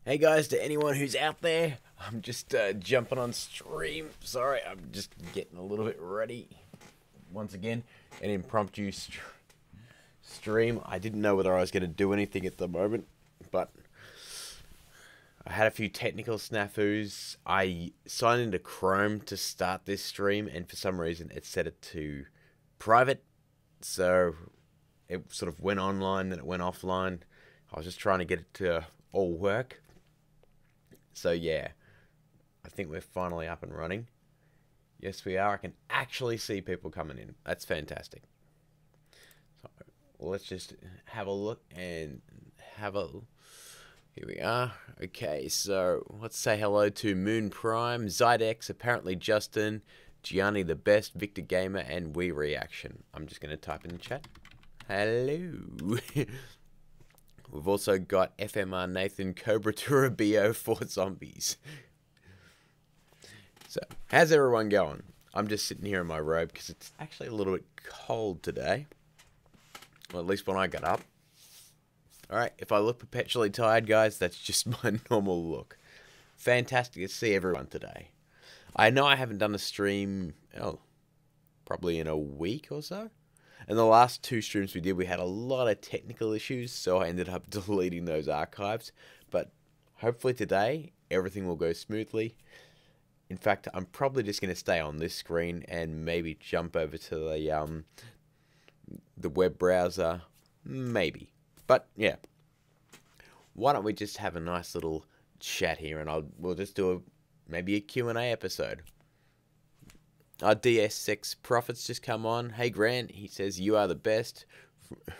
Hey guys, to anyone who's out there, I'm just jumping on stream. Sorry, I'm just getting a little bit ready. Once again, an impromptu stream. I didn't know whether I was going to do anything at the moment, but I had a few technical snafus. I signed into Chrome to start this stream, and for some reason it set it to private. So it sort of went online, then it went offline. I was just trying to get it to all work. So yeah, I think we're finally up and running. Yes, we are. I can actually see people coming in. That's fantastic. So let's just have a look and have a... Here we are. Okay, so let's say hello to Moon Prime, Zydex, apparently Justin, Gianni the Best, Victor Gamer, and We Reaction. I'm just going to type in the chat. Hello. We've also got FMR Nathan, Cobra Turabio, 4 Zombies. So, how's everyone going? I'm just sitting here in my robe because it's actually a little bit cold today. Well, at least when I got up. Alright, if I look perpetually tired, guys, that's just my normal look. Fantastic to see everyone today. I know I haven't done a stream, probably in a week or so. And the last 2 streams we did, we had a lot of technical issues, so I ended up deleting those archives. But hopefully today, everything will go smoothly. In fact, I'm probably just going to stay on this screen and maybe jump over to the web browser. Maybe. But, yeah. Why don't we just have a nice little chat here, and we'll just do maybe a Q&A episode. Our DS6 Profits just come on. Hey, Grant, he says, you are the best.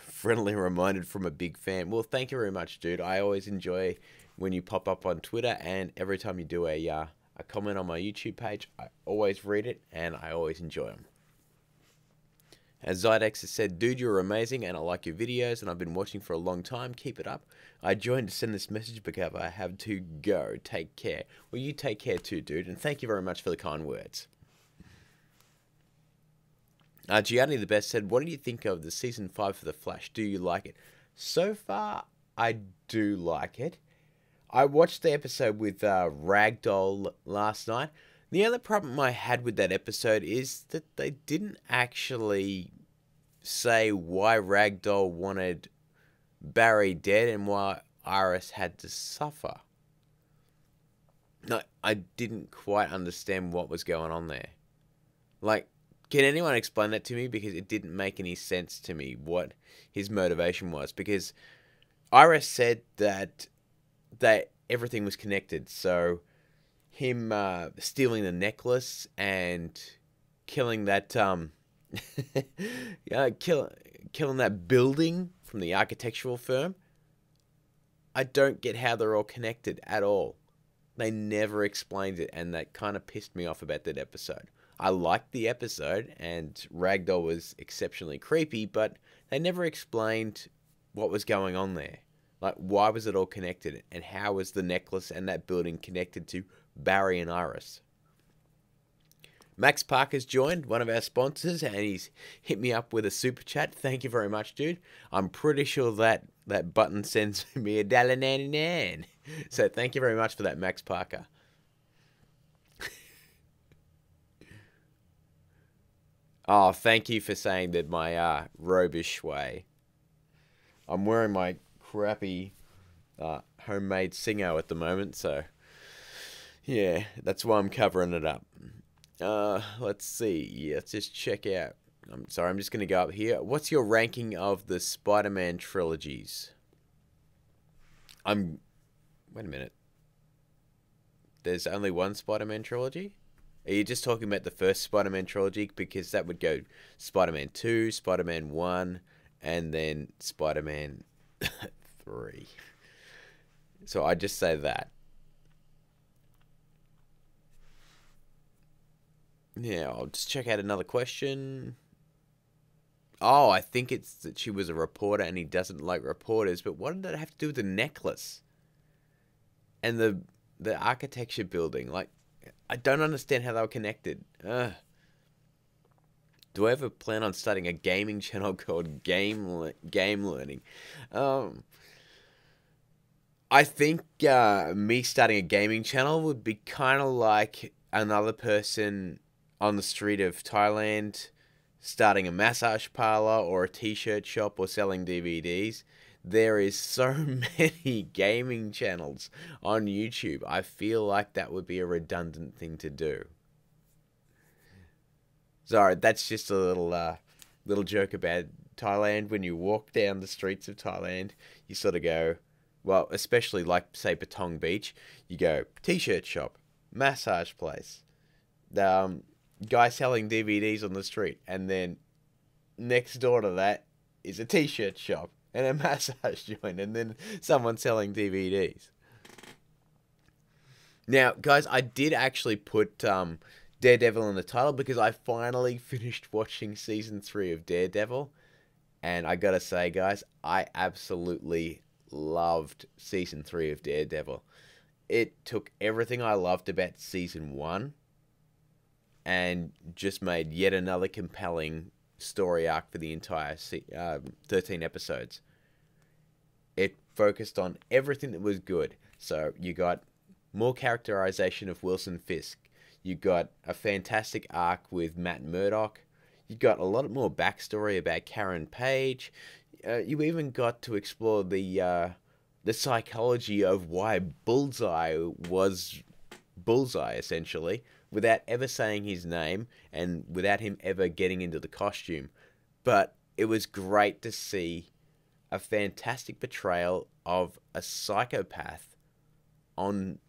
Friendly reminded from a big fan. Well, thank you very much, dude. I always enjoy when you pop up on Twitter, and every time you do a comment on my YouTube page, I always read it, and I always enjoy them. As Zydex has said, dude, you're amazing, and I like your videos, and I've been watching for a long time. Keep it up. I joined to send this message because I have to go. Take care. Well, you take care too, dude, and thank you very much for the kind words. Gianni the Best said, what do you think of the Season 5 for The Flash? Do you like it? So far, I do like it. I watched the episode with Ragdoll last night. The other problem I had with that episode is that they didn't actually say why Ragdoll wanted Barry dead and why Iris had to suffer. No, I didn't quite understand what was going on there. Like, can anyone explain that to me? Because it didn't make any sense to me what his motivation was. Because Iris said that everything was connected. So him stealing the necklace and killing that killing that building from the architectural firm. I don't get how they're all connected at all. They never explained it, and that kind of pissed me off about that episode. I liked the episode, and Ragdoll was exceptionally creepy, but they never explained what was going on there. Like, why was it all connected, and how was the necklace and that building connected to Barry and Iris? Max Parker's joined, one of our sponsors, and he's hit me up with a super chat. Thank you very much, dude. I'm pretty sure that button sends me $1.99. So thank you very much for that, Max Parker. Oh, thank you for saying that my robish way. I'm wearing my crappy homemade Singo at the moment, so yeah, that's why I'm covering it up. Let's see. Let's just check out. I'm sorry, I'm just going to go up here. What's your ranking of the Spider-Man trilogies? Wait a minute. There's only one Spider-Man trilogy? Are you just talking about the first Spider-Man trilogy? Because that would go Spider-Man 2, Spider-Man 1, and then Spider-Man 3. So I just say that. Yeah, I'll just check out another question. Oh, I think it's that she was a reporter and he doesn't like reporters. But what did that have to do with the necklace? And the architecture building? Like, I don't understand how they were connected. Ugh. Do I ever plan on starting a gaming channel called Game Learning? I think me starting a gaming channel would be kind of like another person on the street of Thailand starting a massage parlor or a t-shirt shop or selling DVDs. There is so many gaming channels on YouTube. I feel like that would be a redundant thing to do. Sorry, that's just a little joke about Thailand. When you walk down the streets of Thailand, you sort of go, well, especially like say Patong Beach, you go t-shirt shop, massage place, guy selling DVDs on the street, and then next door to that is a t-shirt shop and a massage joint, and then someone selling DVDs. Now, guys, I did actually put Daredevil in the title because I finally finished watching season 3 of Daredevil, and I gotta say, guys, I absolutely loved season 3 of Daredevil. It took everything I loved about season 1 and just made yet another compelling story arc for the entire 13 episodes. It focused on everything that was good. So you got more characterization of Wilson Fisk. You got a fantastic arc with Matt Murdock. You got a lot more backstory about Karen Page. You even got to explore the psychology of why Bullseye was Bullseye, essentially, without ever saying his name and without him ever getting into the costume. But it was great to see a fantastic portrayal of a psychopath on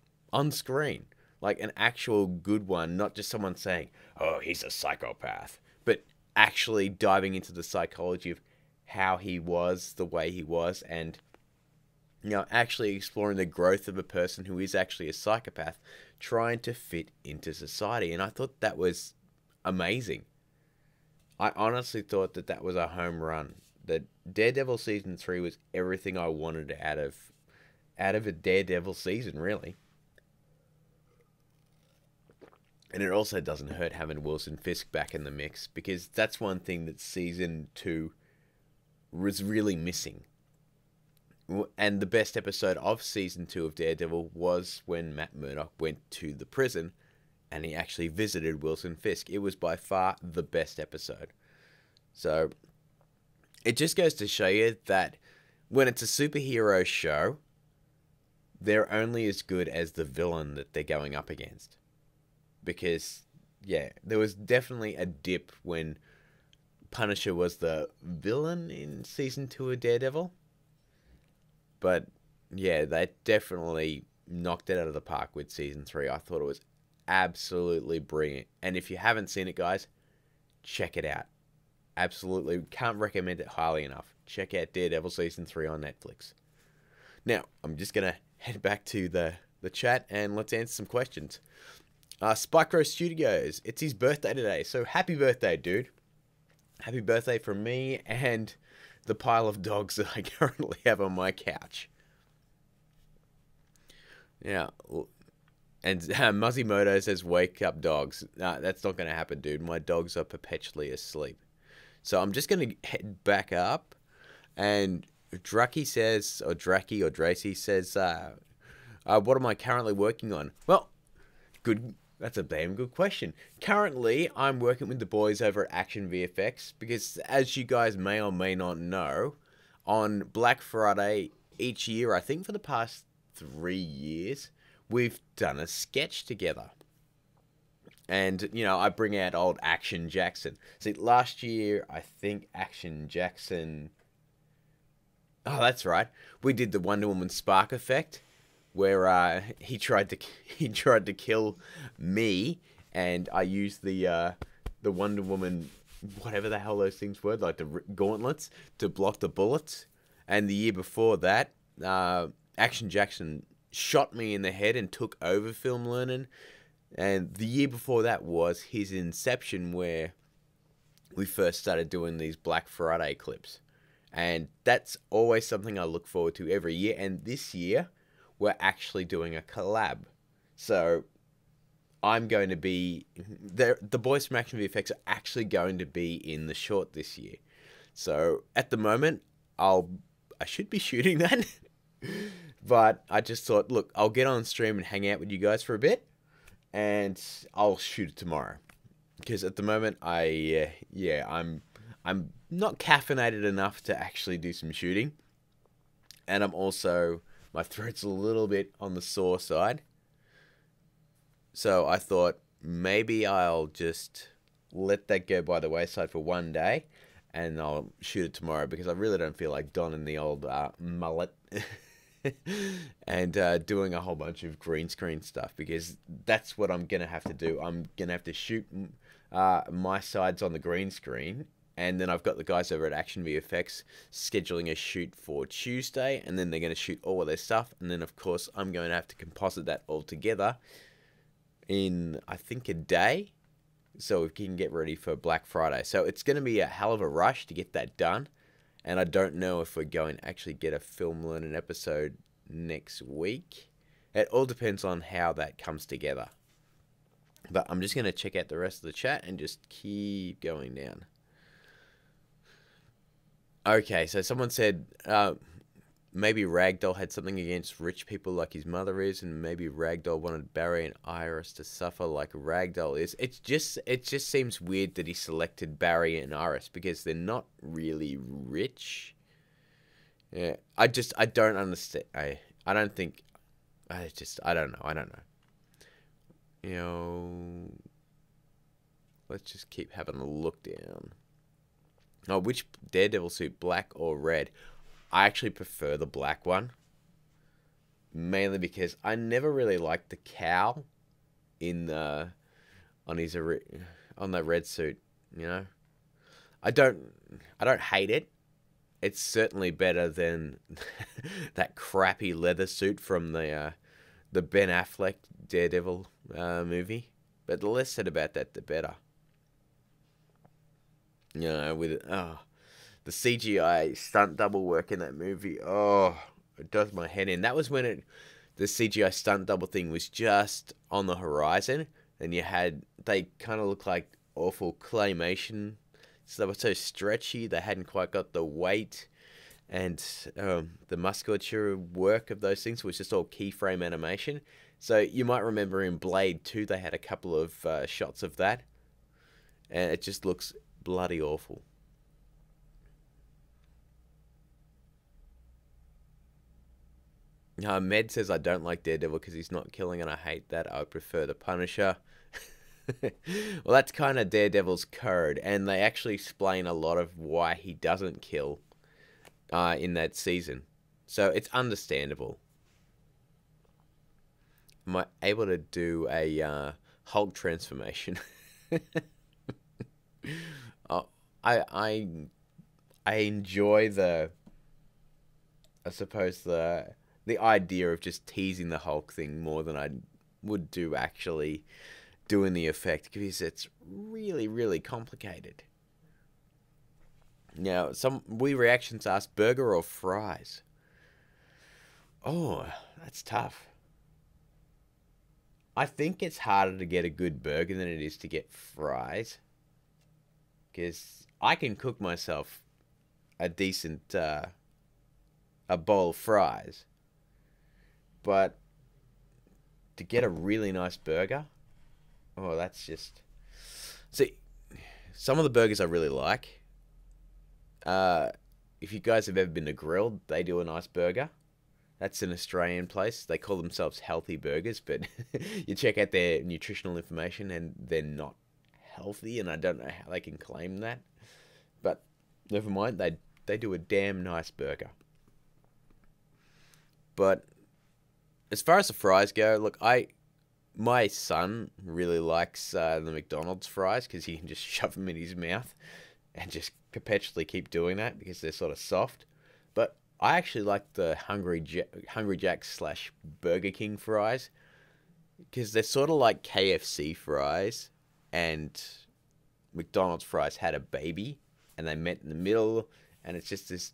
screen. Like an actual good one, not just someone saying, oh, he's a psychopath, but actually diving into the psychology of how he was the way he was, and actually exploring the growth of a person who is actually a psychopath trying to fit into society. And I thought that was amazing. I honestly thought that was a home run. That Daredevil season 3 was everything I wanted out of a Daredevil season, really. And it also doesn't hurt having Wilson Fisk back in the mix, because that's one thing that season 2 was really missing. And the best episode of season 2 of Daredevil was when Matt Murdock went to the prison and he actually visited Wilson Fisk. It was by far the best episode. So it just goes to show you that when it's a superhero show, they're only as good as the villain that they're going up against. Because, yeah, there was definitely a dip when Punisher was the villain in season 2 of Daredevil. But, yeah, they definitely knocked it out of the park with season 3. I thought it was absolutely brilliant. And if you haven't seen it, guys, check it out. Absolutely. Can't recommend it highly enough. Check out Daredevil season 3 on Netflix. Now, I'm just going to head back to the chat and let's answer some questions. Spycrow Studios, it's his birthday today, so happy birthday, dude. Happy birthday from me and the pile of dogs that I currently have on my couch. Yeah, and Muzzymoto says, wake up dogs. Nah, that's not going to happen, dude. My dogs are perpetually asleep. So I'm just going to head back up, and Dracky says, or Dracky or Dracy says, what am I currently working on? Well, good. That's a damn good question. Currently, I'm working with the boys over at Action VFX because, as you guys may or may not know, on Black Friday each year, I think for the past 3 years, we've done a sketch together. And, I bring out old Action Jackson. See, last year, I think Action Jackson... Oh, that's right. We did the Wonder Woman spark effect, where he tried to kill me, and I used the Wonder Woman, whatever the hell those things were, like the gauntlets, to block the bullets. And the year before that, Action Jackson shot me in the head and took over Film Learnin. And the year before that was his inception, where we first started doing these Black Friday clips. And that's always something I look forward to every year. And this year, we're actually doing a collab. So I'm going to be... The boys from Action VFX are actually going to be in the short this year. So at the moment, I should be shooting that. But I just thought, look, I'll get on stream and hang out with you guys for a bit, and I'll shoot it tomorrow. Because at the moment, I'm not caffeinated enough to actually do some shooting, and I'm also, my throat's a little bit on the sore side. So I thought maybe I'll just let that go by the wayside for one day, and I'll shoot it tomorrow because I really don't feel like donning the old mullet and doing a whole bunch of green screen stuff, because that's what I'm gonna have to do. I'm gonna have to shoot my sides on the green screen, and then I've got the guys over at Action VFX scheduling a shoot for Tuesday, and then they're gonna shoot all of their stuff, and then of course I'm going to have to composite that all together in, I think, a day, so we can get ready for Black Friday. So it's going to be a hell of a rush to get that done, and I don't know if we're going to actually get a Film Learnin episode next week. It all depends on how that comes together. But I'm just going to check out the rest of the chat and just keep going down. Okay, so someone said maybe Ragdoll had something against rich people like his mother is, and maybe Ragdoll wanted Barry and Iris to suffer like Ragdoll is. It just seems weird that he selected Barry and Iris because they're not really rich. Yeah, I don't understand. I don't know. You know, let's just keep having a look down. Oh, which Daredevil suit, black or red? I actually prefer the black one, mainly because I never really liked the cowl on the red suit. You know, I don't hate it. It's certainly better than that crappy leather suit from the Ben Affleck Daredevil movie. But the less said about that, the better. You know, with the CGI stunt double work in that movie, it does my head in. That was when the CGI stunt double thing was just on the horizon, and they kind of looked like awful claymation, so they were so stretchy, they hadn't quite got the weight, and the musculature work of those things was just all keyframe animation. So you might remember in Blade 2, they had a couple of shots of that, and it just looks bloody awful. Med says, I don't like Daredevil because he's not killing, and I hate that. I would prefer the Punisher. Well, that's kind of Daredevil's code, and they actually explain a lot of why he doesn't kill in that season. So it's understandable. Am I able to do a Hulk transformation? I enjoy the idea of just teasing the Hulk thing more than I would do actually doing the effect, because it's really, really complicated. Now, some Wii Reactions asked, burger or fries? Oh, that's tough. I think it's harder to get a good burger than it is to get fries, because I can cook myself a decent a bowl of fries, but to get a really nice burger, that's just... See, some of the burgers I really like. If you guys have ever been to Grilled, they do a nice burger. That's an Australian place. They call themselves Healthy Burgers, but you check out their nutritional information and they're not healthy, and I don't know how they can claim that. But never mind, they do a damn nice burger. But as far as the fries go, look, my son really likes the McDonald's fries because he can just shove them in his mouth and just perpetually keep doing that because they're sort of soft. But I actually like the Hungry Jack's / Burger King fries because they're sort of like KFC fries, and McDonald's fries had a baby and they met in the middle, and it's just this...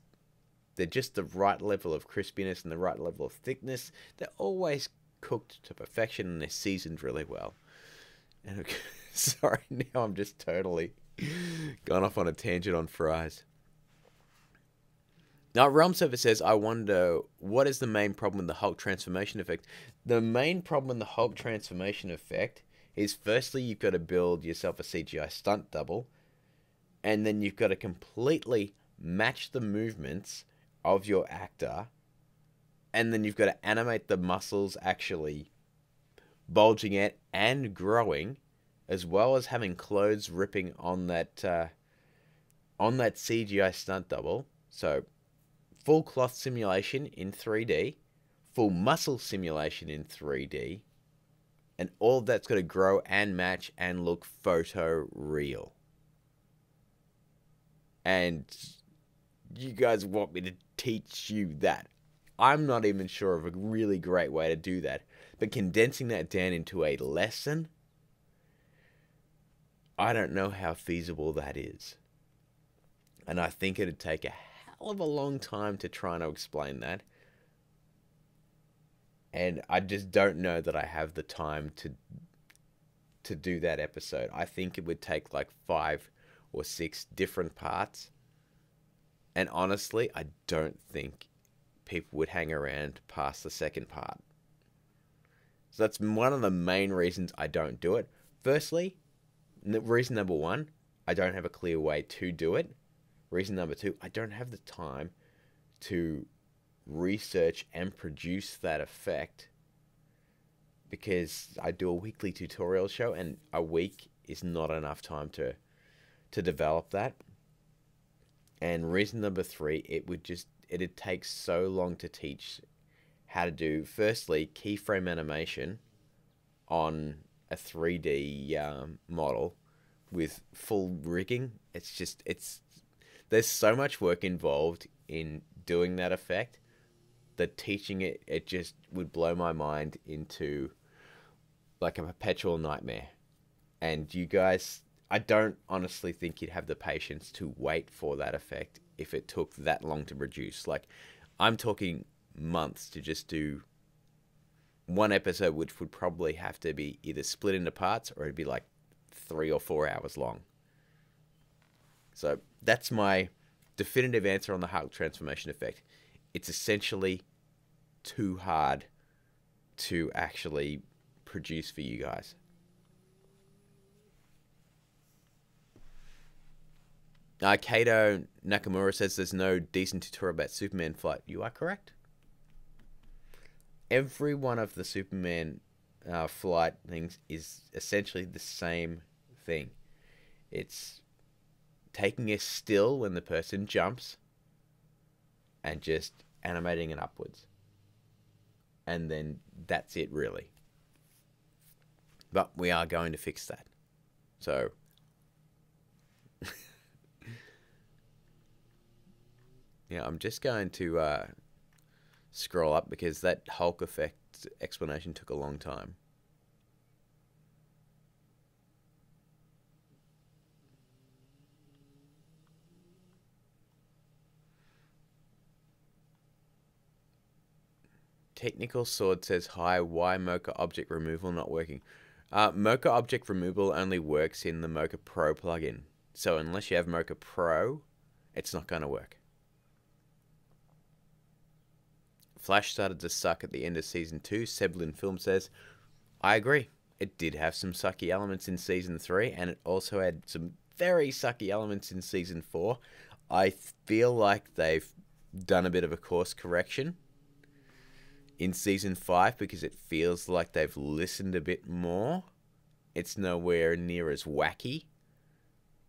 They're just the right level of crispiness and the right level of thickness. They're always cooked to perfection, and they're seasoned really well. And sorry, now I'm just totally gone off on a tangent on fries. Now, Realm Server says, I wonder, what is the main problem with the Hulk transformation effect? The main problem with the Hulk transformation effect is, firstly, you've got to build yourself a CGI stunt double, and then you've got to completely match the movements of your actor, and then you've got to animate the muscles actually bulging out and growing, as well as having clothes ripping on that CGI stunt double. So, full cloth simulation in 3D, full muscle simulation in 3D, and all of that's got to grow and match and look photo real. And you guys want me to teach you that? I'm not even sure of a really great way to do that. But condensing that down into a lesson, I don't know how feasible that is. And I think it'd take a hell of a long time to try and explain that. And I just don't know that I have the time to do that episode. I think it would take like 5 or 6 different parts. And honestly, I don't think people would hang around past the second part. So that's one of the main reasons I don't do it. Firstly, reason number 1, I don't have a clear way to do it. Reason number 2, I don't have the time to research and produce that effect, because I do a weekly tutorial show and a week is not enough time to develop that. And reason number 3, it'd take so long to teach how to do, firstly, keyframe animation on a 3D model with full rigging. There's so much work involved in doing that effect that teaching it just would blow my mind into like a perpetual nightmare. And you guys, I don't honestly think you'd have the patience to wait for that effect if it took that long to produce. Like, I'm talking months to just do one episode, which would probably have to be either split into parts or it'd be like 3 or 4 hours long. So that's my definitive answer on the Hulk transformation effect. It's essentially too hard to actually produce for you guys. Kato Nakamura says there's no decent tutorial about Superman flight. You are correct. Every one of the Superman flight things is essentially the same thing. It's taking a still when the person jumps and just animating it upwards. And then that's it, really. But we are going to fix that. So yeah, I'm just going to scroll up because that Hulk effect explanation took a long time. Technical Sword says, hi, why Mocha object removal not working? Mocha object removal only works in the Mocha Pro plugin. So unless you have Mocha Pro, it's not going to work. Flash started to suck at the end of Season 2. Seblin Film says, I agree. It did have some sucky elements in Season 3, and it also had some very sucky elements in Season 4. I feel like they've done a bit of a course correction in Season 5 because it feels like they've listened a bit more. It's nowhere near as wacky,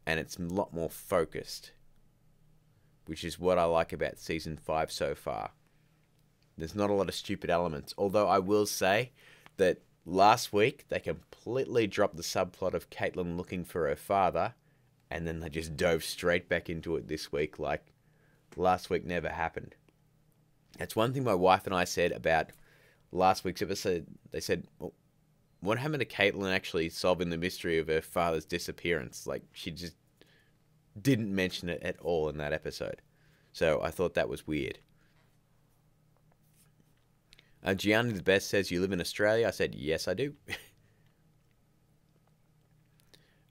and it's a lot more focused, which is what I like about Season 5 so far. There's not a lot of stupid elements, although I will say that last week they completely dropped the subplot of Caitlin looking for her father, and then they just dove straight back into it this week like last week never happened. That's one thing my wife and I said about last week's episode. They said, well, what happened to Caitlin actually solving the mystery of her father's disappearance? Like, she just didn't mention it at all in that episode. So I thought that was weird. Gianni the Best says, you live in Australia? I said, yes, I do.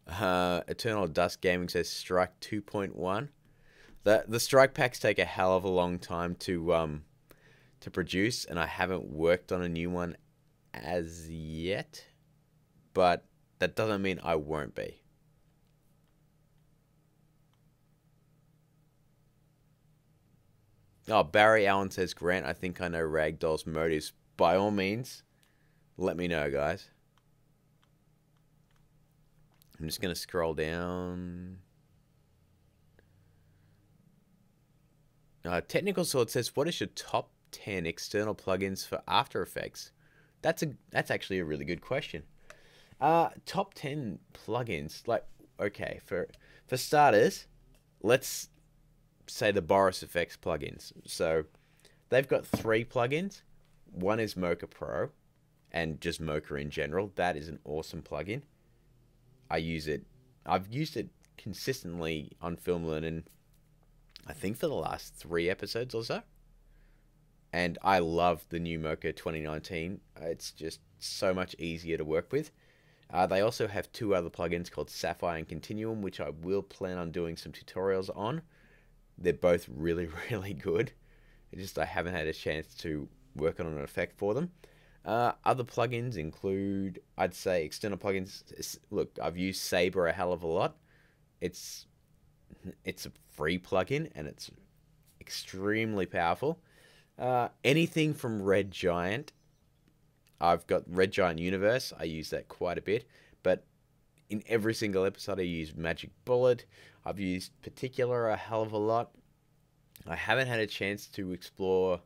Eternal Dusk Gaming says, Strike 2.1. The strike packs take a hell of a long time to produce, and I haven't worked on a new one as yet, but that doesn't mean I won't be. Oh, Barry Allen says, Grant, I think I know Ragdoll's motives. By all means, let me know, guys. I'm just going to scroll down. Technical Sword says, what is your top 10 external plugins for After Effects? That's actually a really good question. Top 10 plugins. Like, okay, for starters, let's say the Boris Effects plugins. So they've got 3 plugins. One is Mocha Pro, and just Mocha in general. That is an awesome plugin. I use it. I've used it consistently on Film Learnin, I think for the last 3 episodes or so. And I love the new Mocha 2019. It's just so much easier to work with. They also have 2 other plugins called Sapphire and Continuum, which I will plan on doing some tutorials on. They're both really, really good. It's just I haven't had a chance to work on an effect for them. Other plugins include, I'd say, external plugins. Look, I've used Saber a hell of a lot. It's a free plugin, and it's extremely powerful. Anything from Red Giant. I've got Red Giant Universe. I use that quite a bit. But in every single episode, I use Magic Bullet. I've used Particular a hell of a lot. I haven't had a chance to explore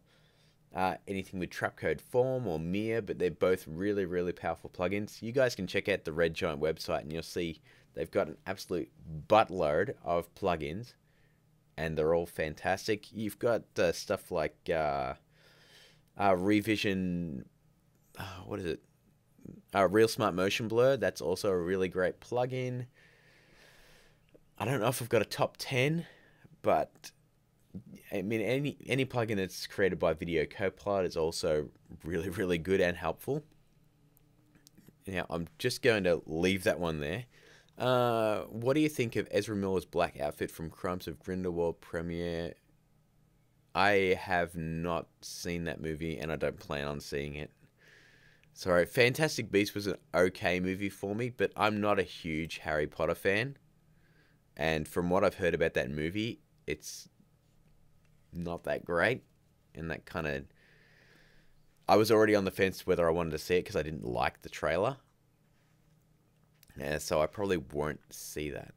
anything with Trapcode Form or Mir, but they're both really, really powerful plugins. You guys can check out the Red Giant website, and you'll see they've got an absolute buttload of plugins, and they're all fantastic. You've got stuff like Revision, what is it? Real Smart Motion Blur. That's also a really great plugin. I don't know if I've got a top 10, but I mean, any plugin that's created by Video Copilot is also really, really good and helpful. Now, I'm just going to leave that one there. What do you think of Ezra Miller's black outfit from Crimes of Grindelwald premiere? I have not seen that movie, and I don't plan on seeing it. Sorry, Fantastic Beasts was an okay movie for me, but I'm not a huge Harry Potter fan. And from what I've heard about that movie, it's not that great. And that kind of... I was already on the fence whether I wanted to see it because I didn't like the trailer. Yeah, so I probably won't see that.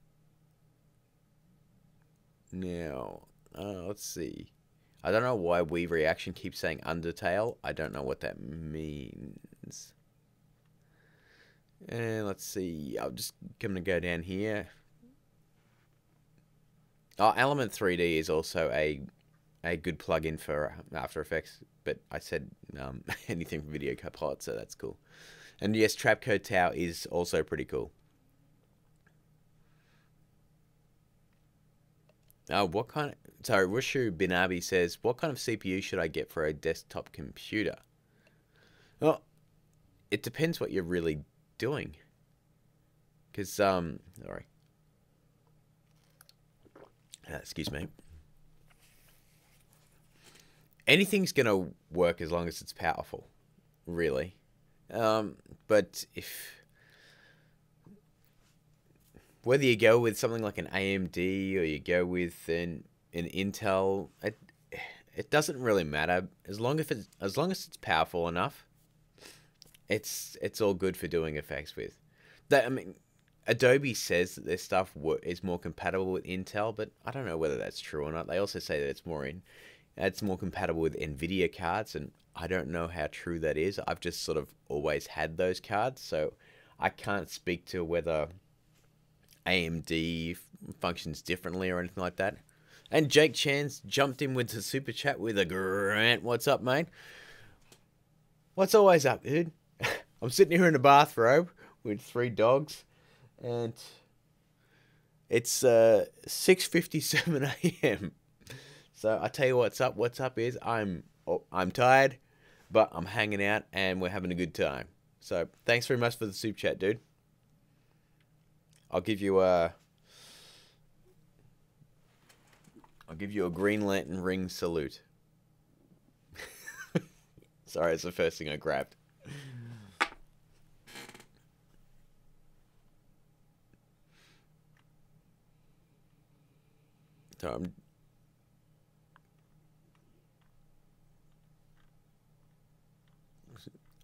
Now, let's see. I don't know why We Reaction keeps saying Undertale. I don't know what that means. And let's see. I'm just going to go down here. Oh, Element 3D is also a good plugin for After Effects. But I said anything from Video Copilot, so that's cool. And yes, Trapcode Tau is also pretty cool. What kind of... Sorry, Rushu Binabi says, what kind of CPU should I get for a desktop computer? Well, it depends what you're really doing. Because, sorry. Excuse me. Anything's going to work as long as it's powerful, really. But if... Whether you go with something like an AMD or you go with an Intel, it doesn't really matter. As long as it's powerful enough, it's all good for doing effects with. I mean, Adobe says that their stuff is more compatible with Intel, but I don't know whether that's true or not. They also say that it's more compatible with NVIDIA cards, and I don't know how true that is. I've just sort of always had those cards, so I can't speak to whether AMD functions differently or anything like that. And Jake Chan's jumped in with the super chat with a Grant. What's up, mate? What's always up, dude? I'm sitting here in a bathrobe with 3 dogs, and it's 6:57 a.m. So I tell you what's up. What's up is I'm tired, but I'm hanging out and we're having a good time. So thanks very much for the super chat, dude. I'll give you a... I'll give you a Green Lantern ring salute. Sorry, it's the first thing I grabbed. So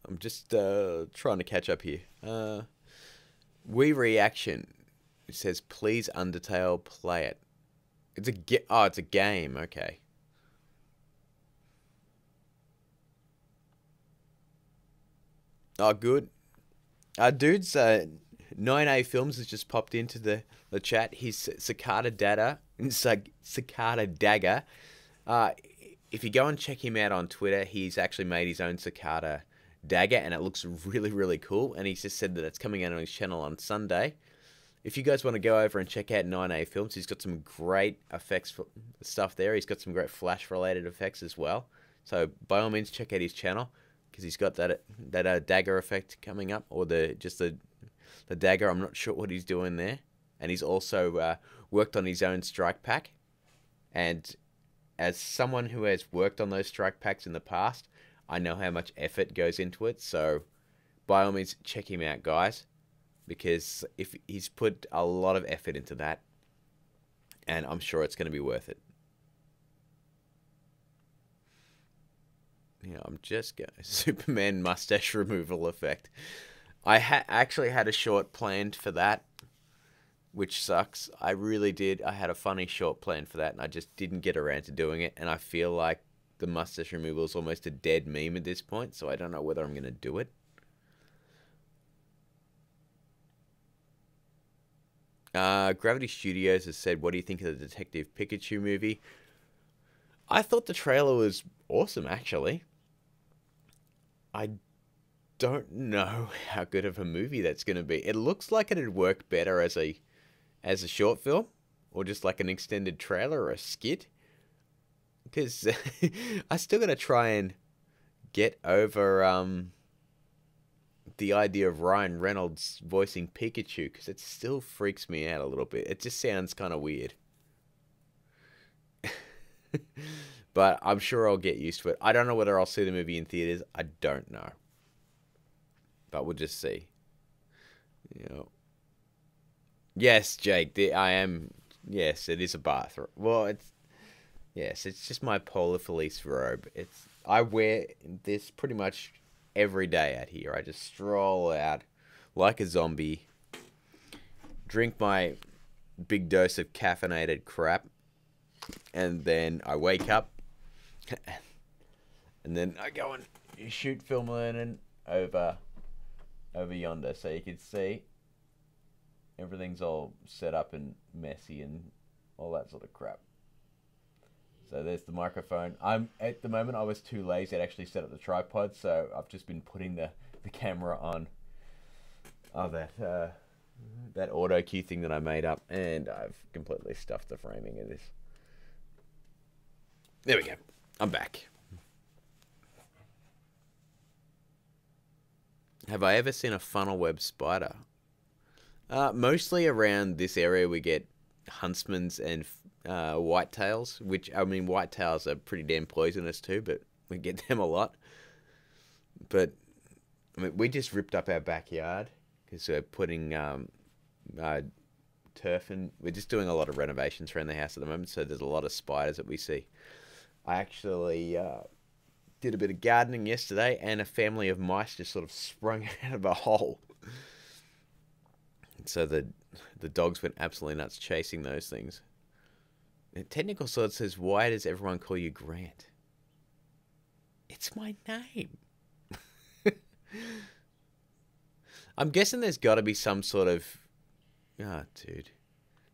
I'm just trying to catch up here. We reaction. It says, please Undertale, play it. It's a game. Okay. Oh, good. Dude's 9A Films has just popped into the chat. He's Cicada Dagger. Cicada Dagger. If you go and check him out on Twitter, he's actually made his own Cicada Dagger, and it looks really, really cool. And he's just said that it's coming out on his channel on Sunday. If you guys want to go over and check out 9A Films, he's got some great effects stuff there. He's got some great Flash-related effects as well. So by all means, check out his channel, because he's got that dagger effect coming up, or the dagger. I'm not sure what he's doing there. And he's also worked on his own strike pack. And as someone who has worked on those strike packs in the past, I know how much effort goes into it. So by all means, check him out, guys, because if he's put a lot of effort into that, and I'm sure it's going to be worth it. Yeah, I'm just going Superman mustache removal effect. I actually had a short planned for that, which sucks. I really did. I had a funny short plan for that, and I just didn't get around to doing it. And I feel like the mustache removal is almost a dead meme at this point, so I don't know whether I'm going to do it. Gravity Studios has said, what do you think of the Detective Pikachu movie? I thought the trailer was awesome, actually. I don't know how good of a movie that's going to be. It looks like it'd work better as a short film, or just like an extended trailer or a skit. Because I still got to try and get over the idea of Ryan Reynolds voicing Pikachu, because it still freaks me out a little bit. It just sounds kind of weird. But I'm sure I'll get used to it. I don't know whether I'll see the movie in theaters. I don't know. But we'll just see. You know. Yes, Jake, I am. Yes, it is a bathrobe. Well, it's just my Polar Felice robe. I wear this pretty much every day out here. I just stroll out like a zombie, drink my big dose of caffeinated crap, and then I wake up, and then I go and shoot Film Learnin over yonder, so you can see everything's all set up and messy and all that sort of crap. So there's the microphone. At the moment, I was too lazy to actually set up the tripod, so I've just been putting the camera on that auto cue thing that I made up, and I've completely stuffed the framing of this. There we go. I'm back. Have I ever seen a funnel web spider? Mostly around this area we get huntsmans and whitetails, which, I mean, whitetails are pretty damn poisonous too, but we get them a lot. But, I mean, we just ripped up our backyard because we're putting turf, and we're just doing a lot of renovations around the house at the moment, so there's a lot of spiders that we see. I actually did a bit of gardening yesterday, and a family of mice just sort of sprung out of a hole. So the dogs went absolutely nuts chasing those things. And Technical Sword says, why does everyone call you Grant? It's my name. I'm guessing there's got to be some sort of... Oh, dude.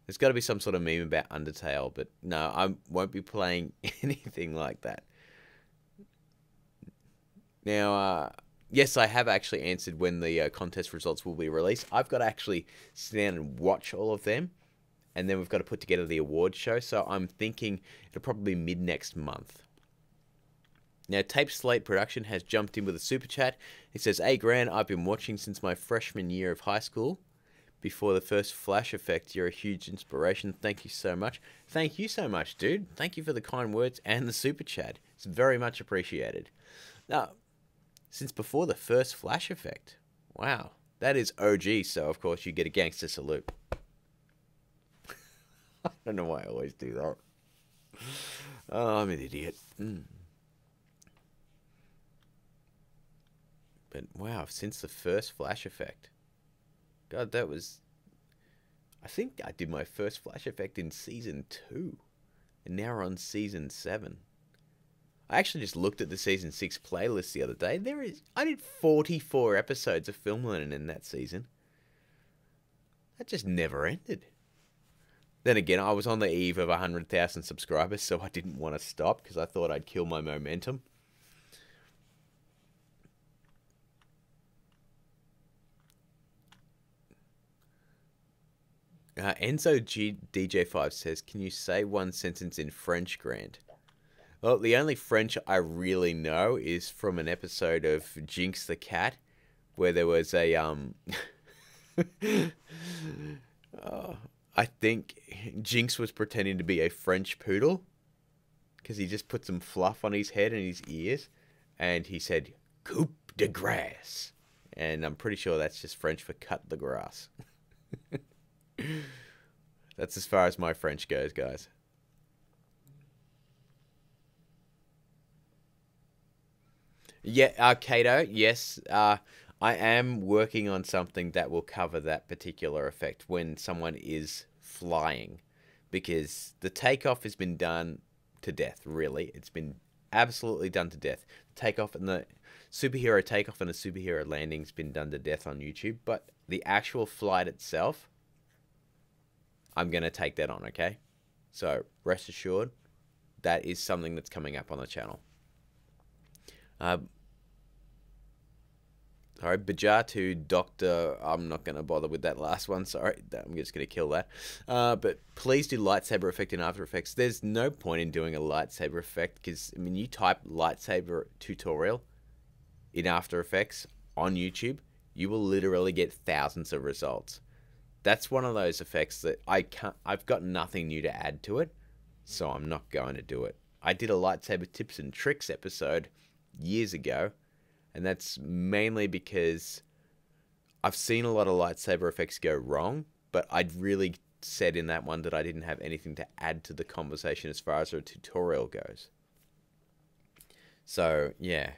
There's got to be some sort of meme about Undertale, but no, I won't be playing anything like that. Now, yes, I have actually answered when the contest results will be released. I've got to actually sit down and watch all of them, and then we've got to put together the award show, so I'm thinking it'll probably be mid-next month. Now, Tape Slate Production has jumped in with a super chat. It says, hey, Gran, I've been watching since my freshman year of high school. before the first flash effect. You're a huge inspiration. Thank you so much. Thank you so much, dude. Thank you for the kind words and the super chat. It's very much appreciated. Now, since before the first flash effect. Wow. That is OG, so of course you get a gangster salute. I don't know why I always do that. Oh, I'm an idiot. But wow, since the first flash effect. God, that was... I think I did my first flash effect in season 2. And now we're on season 7. I actually just looked at the season 6 playlist the other day. I did 44 episodes of Film Learnin in that season. That just never ended. Then again, I was on the eve of 100,000 subscribers, so I didn't want to stop because I thought I'd kill my momentum. Enzo DJ5 says, can you say one sentence in French, Grant? Well, the only French I really know is from an episode of Jinx the Cat, where there was a, I think Jinx was pretending to be a French poodle, because he just put some fluff on his head and his ears, and he said, coupe de grasse. And I'm pretty sure that's just French for cut the grass. That's as far as my French goes, guys. Yeah, Kato, yes. I am working on something that will cover that particular effect when someone is flying. Because the takeoff has been done to death, really. It's been absolutely done to death. Takeoff and the superhero takeoff and the superhero landing's been done to death on YouTube. But the actual flight itself, I'm going to take that on, okay? So, rest assured, that is something that's coming up on the channel. Sorry, Bajatu, Doctor, I'm not going to bother with that last one, sorry, I'm just going to kill that. But please do lightsaber effect in After Effects. There's no point in doing a lightsaber effect, because, I mean, you type lightsaber tutorial in After Effects on YouTube, you will literally get thousands of results. That's one of those effects that I've got nothing new to add to it, so I'm not going to do it. I did a lightsaber tips and tricks episode years ago, and that's mainly because I've seen a lot of lightsaber effects go wrong, but I'd really said in that one that I didn't have anything to add to the conversation as far as a tutorial goes. So, yeah.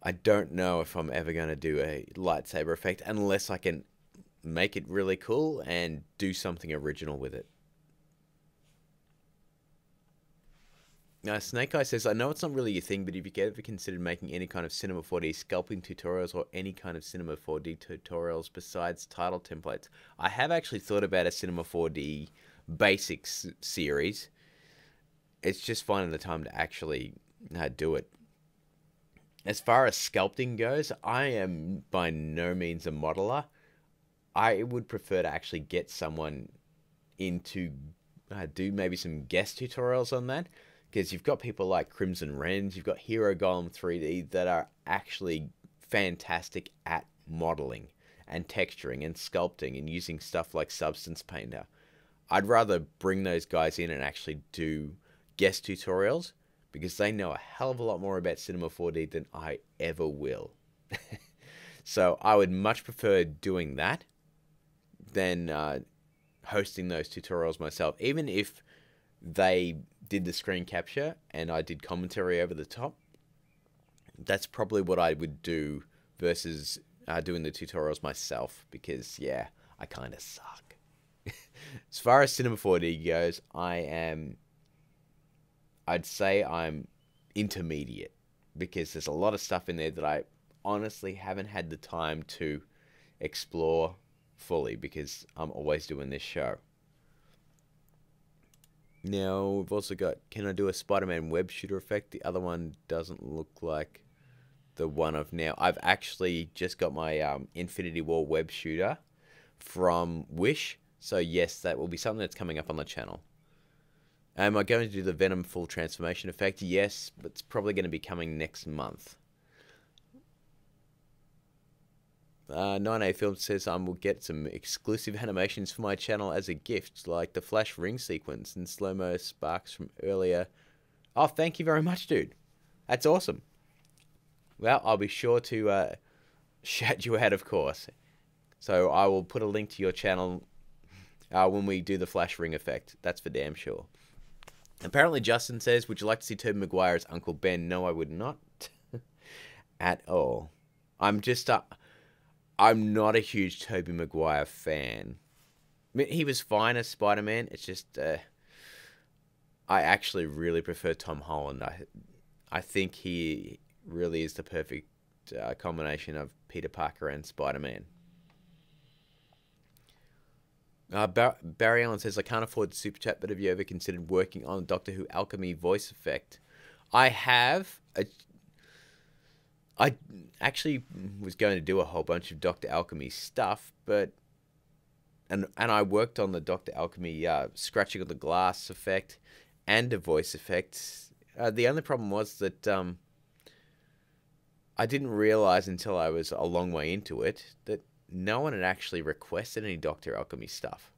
I don't know if I'm ever going to do a lightsaber effect unless I can make it really cool and do something original with it. Snake Eye says, I know it's not really your thing, but if you ever considered making any kind of Cinema 4D sculpting tutorials or any kind of Cinema 4D tutorials besides title templates, I have actually thought about a Cinema 4D basics series. It's just finding the time to actually do it. As far as sculpting goes, I am by no means a modeler. I would prefer to actually get someone in to do maybe some guest tutorials on that. Because you've got people like Crimson Wrens, you've got Hero Golem 3D that are actually fantastic at modeling and texturing and sculpting and using stuff like Substance Painter. I'd rather bring those guys in and actually do guest tutorials because they know a hell of a lot more about Cinema 4D than I ever will. So I would much prefer doing that than hosting those tutorials myself, even if they did the screen capture and I did commentary over the top. That's probably what I would do versus doing the tutorials myself, because yeah, I kind of suck. As far as Cinema 4D goes, I'd say I'm intermediate, because there's a lot of stuff in there that I honestly haven't had the time to explore fully because I'm always doing this show. Now, we've also got, can I do a Spider-Man web shooter effect? The other one doesn't look like the one of now. I've actually just got my Infinity War web shooter from Wish. So yes, that will be something that's coming up on the channel. Am I going to do the Venom full transformation effect? Yes, but it's probably going to be coming next month. 9A Film says I will get some exclusive animations for my channel as a gift, like the flash ring sequence and slow-mo sparks from earlier. Oh, thank you very much, dude. That's awesome. Well, I'll be sure to shout you out, of course. So I will put a link to your channel when we do the flash ring effect. That's for damn sure. Apparently, Justin says, would you like to see Tobey Maguire as Uncle Ben? No, I would not. At all. I'm not a huge Tobey Maguire fan. I mean, he was fine as Spider-Man. It's just, I actually really prefer Tom Holland. I think he really is the perfect combination of Peter Parker and Spider-Man. Barry Allen says, I can't afford the super chat, but have you ever considered working on Doctor Who Alchemy voice effect? I have. I actually was going to do a whole bunch of Dr. Alchemy stuff, but and I worked on the Dr. Alchemy scratching of the glass effect and a voice effect. The only problem was that I didn't realize until I was a long way into it that no one had actually requested any Dr. Alchemy stuff.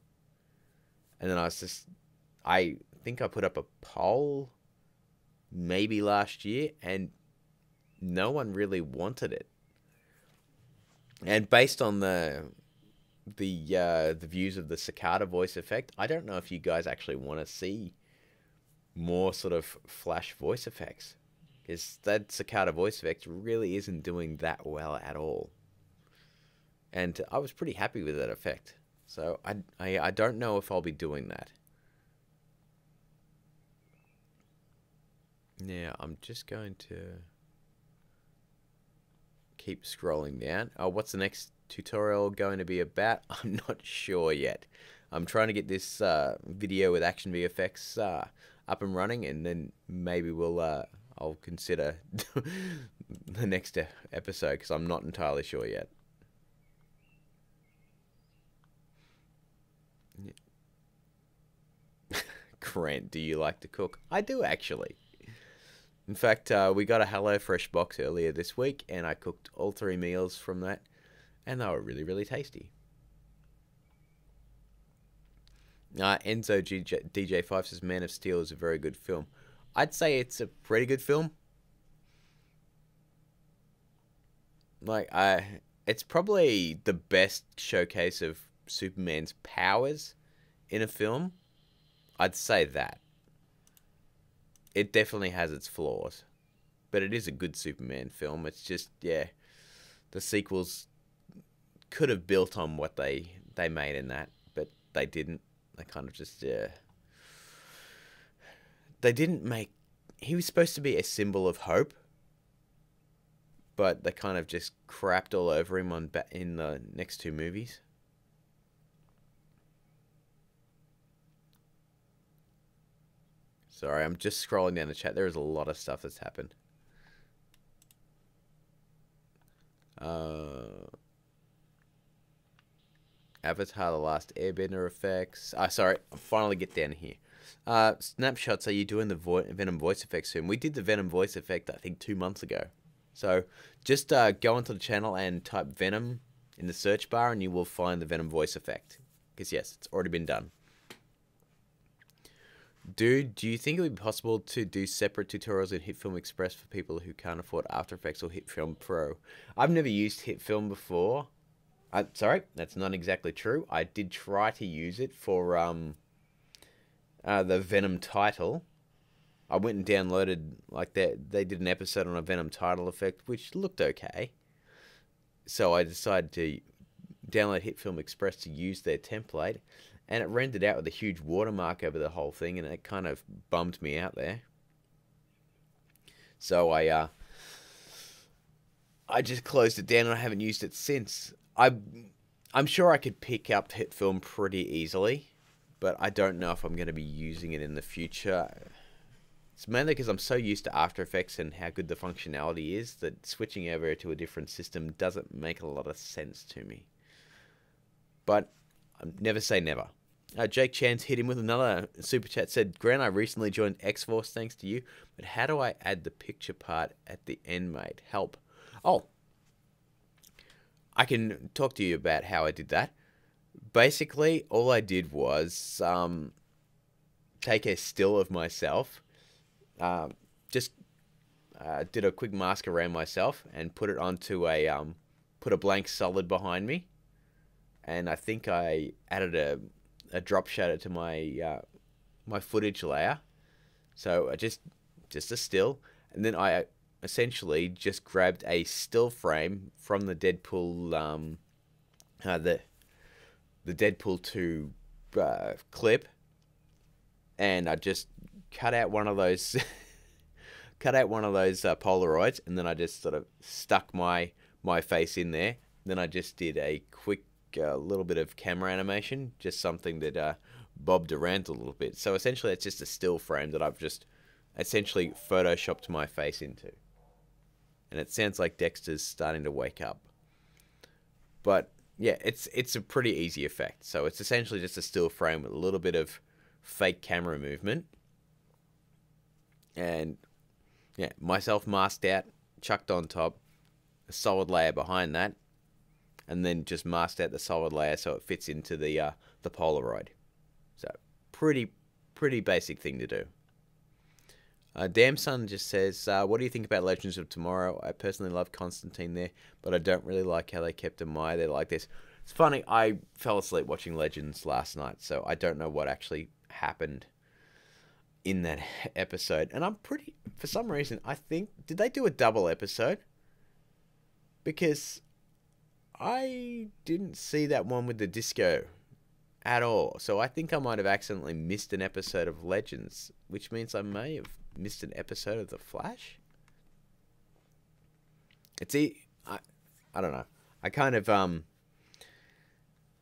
And then I think I put up a poll maybe last year, and no one really wanted it. And based on the views of the cicada voice effect, I don't know if you guys actually want to see more sort of flash voice effects, because that cicada voice effect really isn't doing that well at all. And I was pretty happy with that effect. So I don't know if I'll be doing that. Yeah, I'm just going to keep scrolling down. Oh, what's the next tutorial going to be about? I'm not sure yet. I'm trying to get this video with action VFX up and running, and then maybe I'll consider the next episode, because I'm not entirely sure yet. Grant, do you like to cook? I do, actually. In fact, we got a HelloFresh box earlier this week, and I cooked all 3 meals from that, and they were really, really tasty. Enzo DJ5 says Man of Steel is a very good film. I'd say it's a pretty good film. Like, it's probably the best showcase of Superman's powers in a film. I'd say that. It definitely has its flaws, but it is a good Superman film. It's just, yeah, the sequels could have built on what they made in that, but they didn't. They kind of just, yeah. They didn't make... He was supposed to be a symbol of hope, but they kind of just crapped all over him in the next 2 movies. Sorry, I'm just scrolling down the chat. There is a lot of stuff that's happened. Avatar: The Last Airbender effects. Sorry, I'll finally get down here. Snapshots, are you doing the Venom voice effect soon? We did the Venom voice effect, I think, 2 months ago. So just go onto the channel and type Venom in the search bar, and you will find the Venom voice effect. Because, yes, it's already been done. Dude, do you think it would be possible to do separate tutorials in HitFilm Express for people who can't afford After Effects or HitFilm Pro? I've never used HitFilm before. Sorry, that's not exactly true. I did try to use it for the Venom title. I went and downloaded, like, they did an episode on a Venom title effect, which looked okay. So I decided to download HitFilm Express to use their template. And it rendered out with a huge watermark over the whole thing, and it kind of bummed me out there. So I just closed it down, and I haven't used it since. I'm sure I could pick up HitFilm pretty easily, but I don't know if I'm going to be using it in the future. It's mainly because I'm so used to After Effects and how good the functionality is that switching over to a different system doesn't make a lot of sense to me. But never say never. Jake Chance hit him with another super chat. Said, Grant, I recently joined X-Force thanks to you, but how do I add the picture part at the end, mate? Help. Oh. I can talk to you about how I did that. Basically, all I did was take a still of myself, just did a quick mask around myself and put it onto put a blank solid behind me, and I think I added a drop shadow to my my footage layer. So I just a still, and then I essentially just grabbed a still frame from the Deadpool the Deadpool 2 clip, and I just cut out one of those Polaroids, and then I just sort of stuck my face in there. Then I just did a quick little bit of camera animation, just something that bobbed around a little bit. So essentially it's just a still frame that I've just essentially photoshopped my face into. And it sounds like Dexter's starting to wake up. But yeah, it's a pretty easy effect. So it's essentially just a still frame with a little bit of fake camera movement. And yeah, myself masked out, chucked on top, a solid layer behind that, and then just masked out the solid layer so it fits into the Polaroid. So pretty basic thing to do. Damn Son just says, what do you think about Legends of Tomorrow? I personally love Constantine there, but I don't really like how they kept Amaya there like this. It's funny, I fell asleep watching Legends last night, so I don't know what actually happened in that episode. And I'm pretty, for some reason, I think, did they do a double episode? Because I didn't see that one with the disco at all. So I think I might have accidentally missed an episode of Legends, which means I may have missed an episode of The Flash. I don't know. I kind of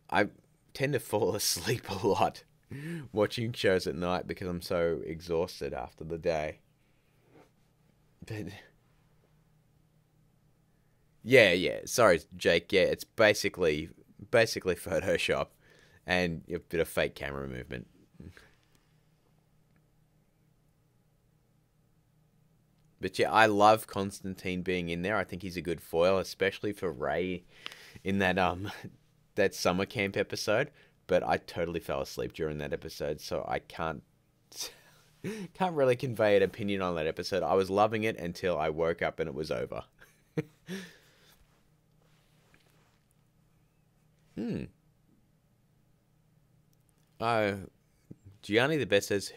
I tend to fall asleep a lot watching shows at night because I'm so exhausted after the day. But yeah. Sorry, Jake. Yeah, it's basically Photoshop and a bit of fake camera movement. But yeah, I love Constantine being in there. I think he's a good foil, especially for Ray in that that summer camp episode. But I totally fell asleep during that episode, so I can't really convey an opinion on that episode. I was loving it until I woke up and it was over. Gianni the Best says,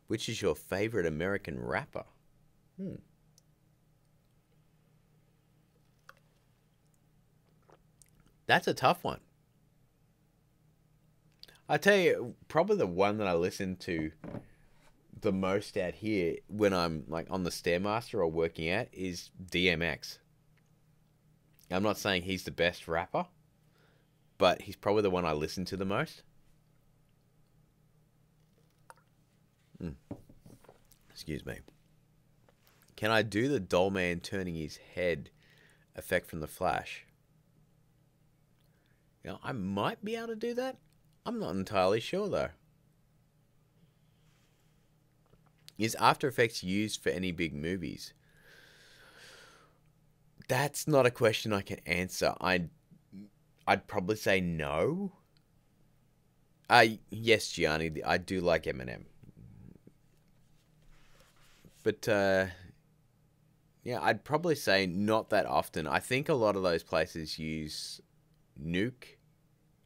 which is your favorite American rapper? That's a tough one. I tell you, probably the one that I listen to the most out here when I'm like on the Stairmaster or working out is DMX. I'm not saying he's the best rapper, but he's probably the one I listen to the most. Excuse me. Can I do the doll man turning his head effect from The Flash? You know, I might be able to do that. I'm not entirely sure, though. Is After Effects used for any big movies? That's not a question I can answer. I'd probably say no. Yes, Gianni, I do like Eminem. But, yeah, I'd probably say not that often. I think a lot of those places use Nuke,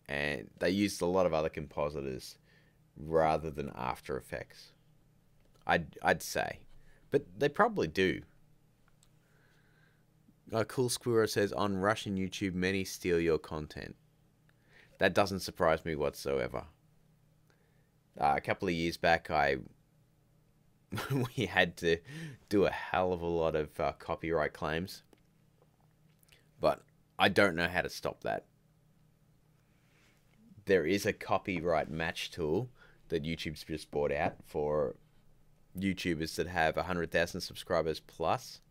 and they used a lot of other compositors rather than After Effects. I'd say, but they probably do. Cool Squirrel says, on Russian YouTube, many steal your content. That doesn't surprise me whatsoever. A couple of years back, we had to do a hell of a lot of copyright claims, but I don't know how to stop that. There is a copyright match tool that YouTube's just bought out for YouTubers that have 100,000 subscribers plus,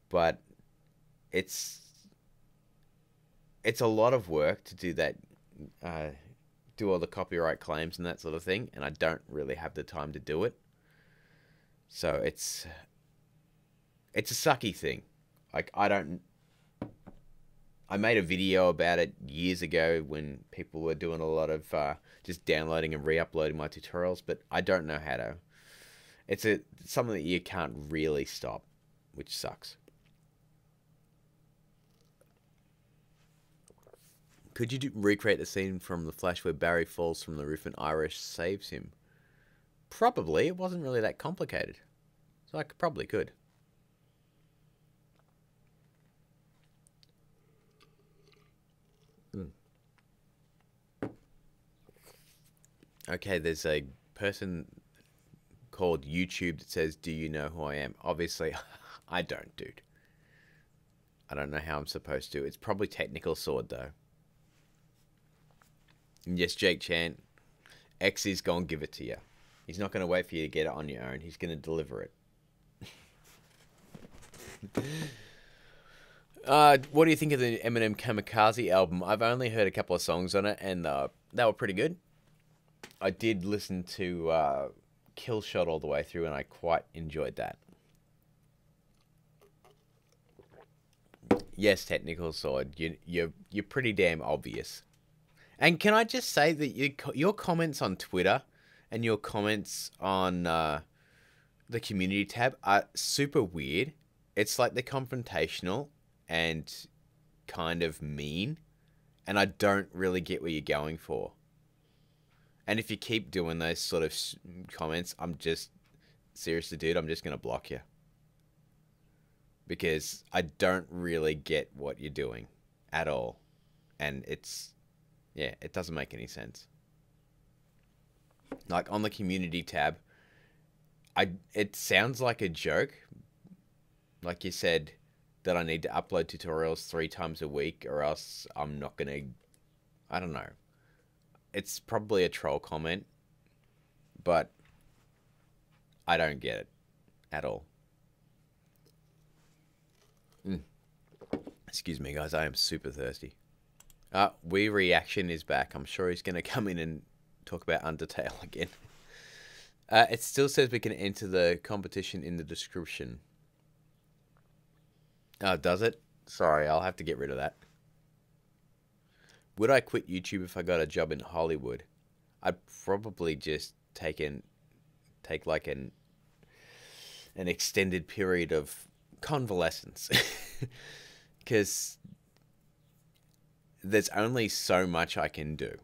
but it's a lot of work to do that, do all the copyright claims and that sort of thing, and I don't really have the time to do it. So it's a sucky thing. Like I don't I made a video about it years ago when people were doing a lot of just downloading and re-uploading my tutorials, but I don't know how to. It's something that you can't really stop, which sucks. Could you recreate the scene from The Flash where Barry falls from the roof and Irish saves him? Probably. It wasn't really that complicated. So I probably could. Okay, there's a person called YouTube that says, "Do you know who I am?" Obviously, I don't, dude. I don't know how I'm supposed to. It's probably Technical Sword, though. And yes, Jake Chan, X is going to give it to you. He's not going to wait for you to get it on your own. He's going to deliver it. What do you think of the Eminem Kamikaze album? I've only heard a couple of songs on it, and they were pretty good. I did listen to Kill Shot all the way through, and I quite enjoyed that. Yes, Technical Sword, you're pretty damn obvious. And can I just say that your comments on Twitter and your comments on the community tab are super weird. It's like they're confrontational and kind of mean, and I don't really get what you're going for. And if you keep doing those sort of comments, I'm just, seriously, dude, I'm just going to block you. Because I don't really get what you're doing at all. And yeah, it doesn't make any sense. Like, on the community tab, it sounds like a joke. Like you said, that I need to upload tutorials 3 times a week, or else I'm not going to, I don't know. It's probably a troll comment, but I don't get it at all. Excuse me, guys. I am super thirsty. Wii Reaction is back. I'm sure he's going to come in and talk about Undertale again. It still says we can enter the competition in the description. Does it? Sorry, I'll have to get rid of that. Would I quit YouTube if I got a job in Hollywood? I'd probably just take like an extended period of convalescence. Because there's only so much I can do.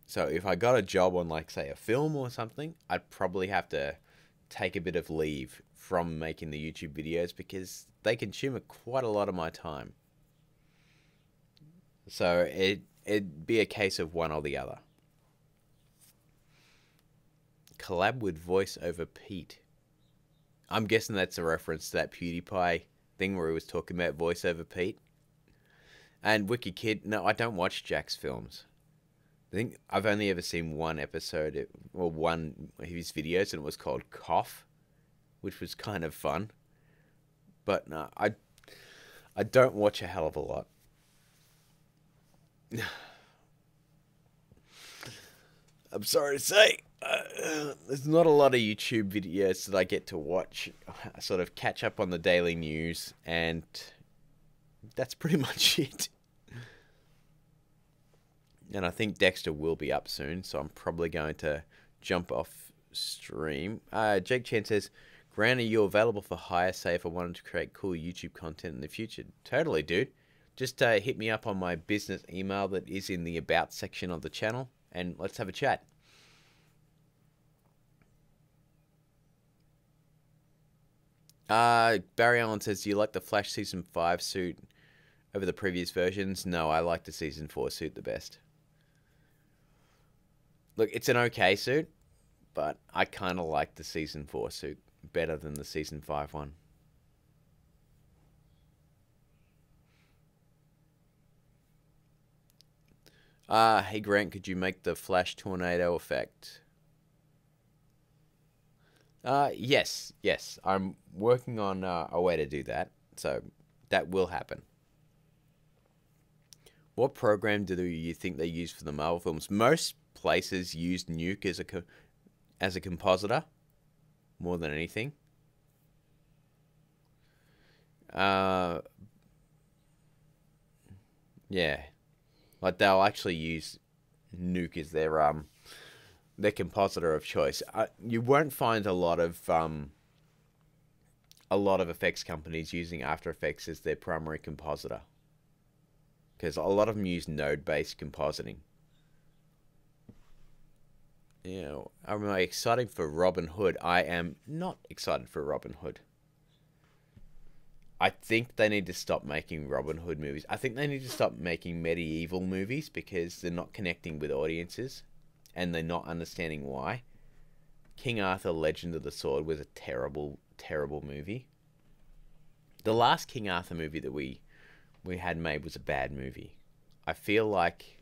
So if I got a job on, like, say, a film or something, I'd probably have to take a bit of leave from making the YouTube videos because they consume quite a lot of my time. So it'd be a case of one or the other. Collab with Voice over Pete. I'm guessing that's a reference to that PewDiePie thing where he was talking about Voice over Pete. And Wiki Kid, no, I don't watch Jack's films. I think I've only ever seen one episode, or one of his videos, and it was called Cough, which was kind of fun. But no, I don't watch a hell of a lot. I'm sorry to say, there's not a lot of YouTube videos that I get to watch. I sort of catch up on the daily news, and that's pretty much it. And I think Dexter will be up soon, so I'm probably going to jump off stream. Jake Chan says, Grant, are you available for hire, say, if I wanted to create cool YouTube content in the future? Totally, dude. Just hit me up on my business email that is in the About section of the channel, and let's have a chat. Barry Allen says, do you like the Flash Season 5 suit over the previous versions? No, I like the Season 4 suit the best. Look, it's an okay suit, but I kind of like the Season 4 suit better than the Season 5 one. Hey Grant, could you make the Flash Tornado effect? Yes. I'm working on a way to do that, so that will happen. What program do you think they use for the Marvel films? Most places use Nuke as a compositor more than anything. Yeah, like they'll actually use Nuke as their compositor of choice. You won't find a lot of effects companies using After Effects as their primary compositor, because a lot of them use node-based compositing. You know, am I excited for Robin Hood? I am not excited for Robin Hood. I think they need to stop making Robin Hood movies. I think they need to stop making medieval movies because they're not connecting with audiences and they're not understanding why. King Arthur Legend of the Sword was a terrible, terrible movie. The last King Arthur movie that we had made was a bad movie. I feel like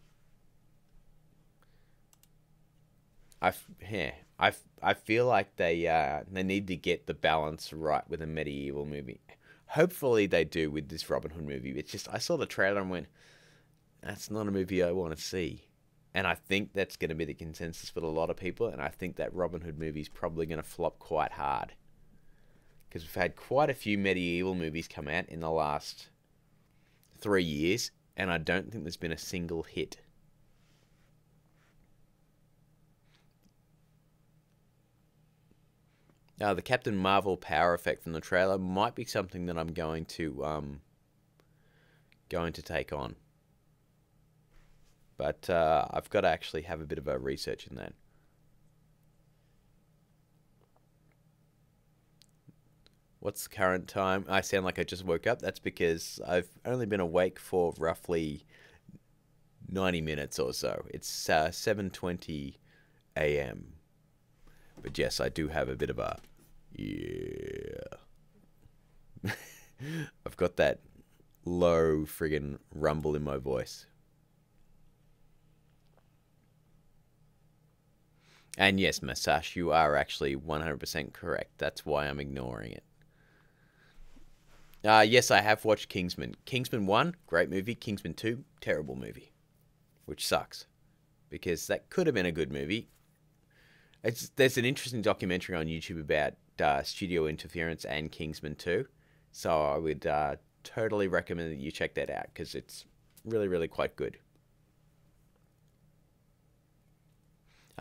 I feel like they need to get the balance right with a medieval movie. Hopefully they do with this Robin Hood movie. It's just I saw the trailer and went, that's not a movie I want to see. And I think that's going to be the consensus for a lot of people. And I think that Robin Hood movie is probably going to flop quite hard. Because we've had quite a few medieval movies come out in the last 3 years. And I don't think there's been a single hit. The Captain Marvel power effect from the trailer might be something that I'm going to take on. But I've got to actually have a bit of a research in that. What's the current time? I sound like I just woke up. That's because I've only been awake for roughly 90 minutes or so. It's 7:20 a.m. But yes, I do have a bit of a... Yeah. I've got that low friggin' rumble in my voice. And yes, Masash, you are actually 100% correct. That's why I'm ignoring it. Yes, I have watched Kingsman. Kingsman 1, great movie. Kingsman 2, terrible movie. Which sucks. Because that could have been a good movie. There's an interesting documentary on YouTube about studio interference and Kingsman 2. So I would totally recommend that you check that out. Because it's really, really quite good.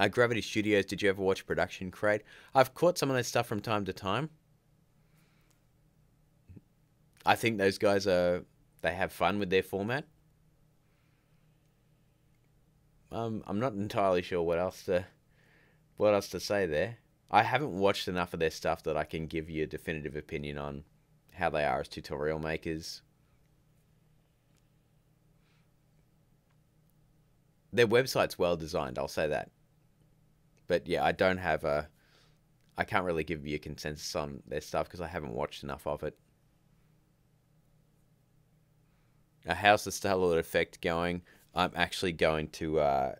Gravity Studios, did you ever watch Production Crate? I've caught some of that stuff from time to time. I think those guys they have fun with their format. I'm not entirely sure what else to say there. I haven't watched enough of their stuff that I can give you a definitive opinion on how they are as tutorial makers. Their website's well designed, I'll say that. But yeah, I can't really give you a consensus on their stuff because I haven't watched enough of it. How's the Star-Lord effect going? I'm actually going to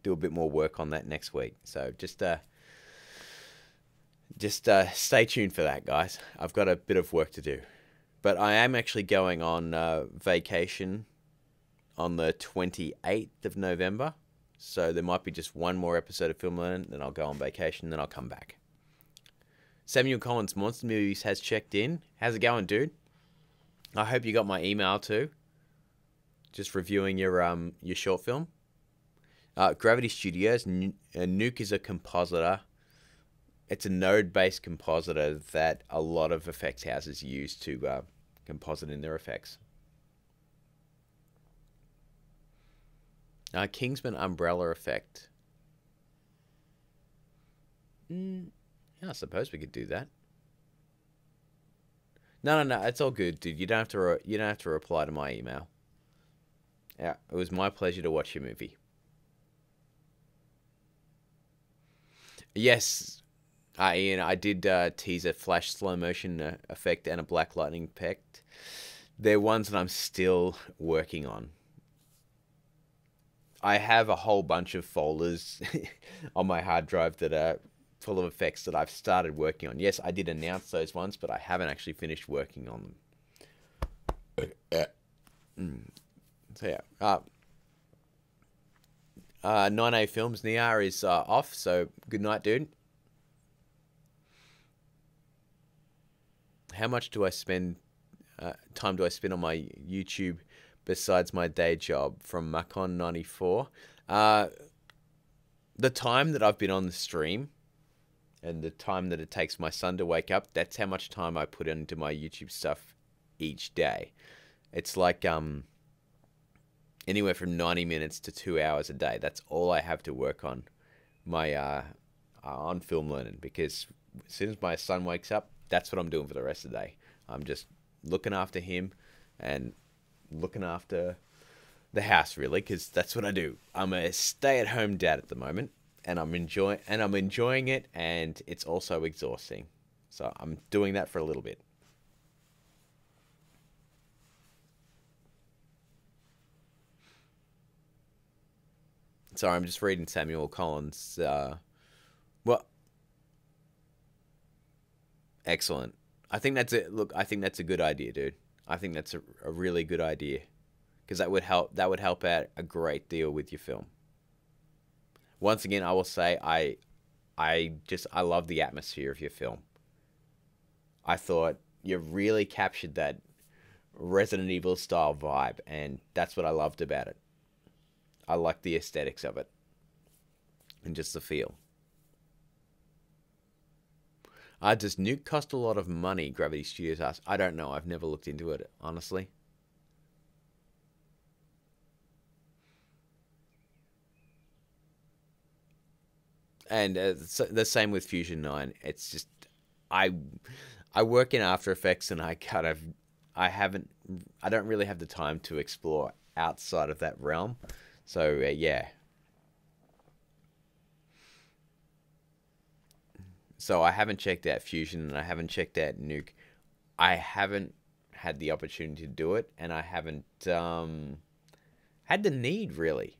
do a bit more work on that next week. So just stay tuned for that, guys. I've got a bit of work to do. But I am actually going on vacation on the 28th of November. So there might be just one more episode of Film Learnin, then I'll go on vacation, then I'll come back. Samuel Collins Monster Movies has checked in. How's it going, dude? I hope you got my email too. Just reviewing your short film. Gravity Studios, Nuke is a compositor. It's a node-based compositor that a lot of effects houses use to composite in their effects. Kingsman Umbrella Effect. Yeah, I suppose we could do that. No, it's all good, dude. You don't have to reply to my email. Yeah, it was my pleasure to watch your movie. Yes, Ian, I did tease a flash slow motion effect and a black lightning effect. They're ones that I'm still working on. I have a whole bunch of folders on my hard drive that are full of effects that I've started working on. Yes, I did announce those ones, but I haven't actually finished working on them. So yeah, 9A Films, Niar is off, so good night, dude. How much do I spend, time do I spend on my YouTube besides my day job from Macon 94. The time that I've been on the stream and the time that it takes my son to wake up, that's how much time I put into my YouTube stuff each day. It's like anywhere from 90 minutes to 2 hours a day. That's all I have to work on my on Film Learnin, because as soon as my son wakes up, that's what I'm doing for the rest of the day. I'm just looking after him and looking after the house, really, because that's what I do. I'm a stay-at-home dad at the moment, and I'm enjoying it, and it's also exhausting. So I'm doing that for a little bit. Sorry, I'm just reading Samuel Collins. Well, excellent. I think that's it. Look, I think that's a good idea, dude. I think that's a really good idea, because that would help. That would help out a great deal with your film. Once again, I will say I love the atmosphere of your film. I thought you really captured that Resident Evil style vibe, and that's what I loved about it. I like the aesthetics of it and just the feel. Does Nuke cost a lot of money? Gravity Studios asks. I don't know. I've never looked into it, honestly. And the same with Fusion 9. It's just I work in After Effects, and I don't really have the time to explore outside of that realm. So yeah. So I haven't checked out Fusion, and I haven't checked out Nuke. I haven't had the opportunity to do it, and I haven't had the need, really,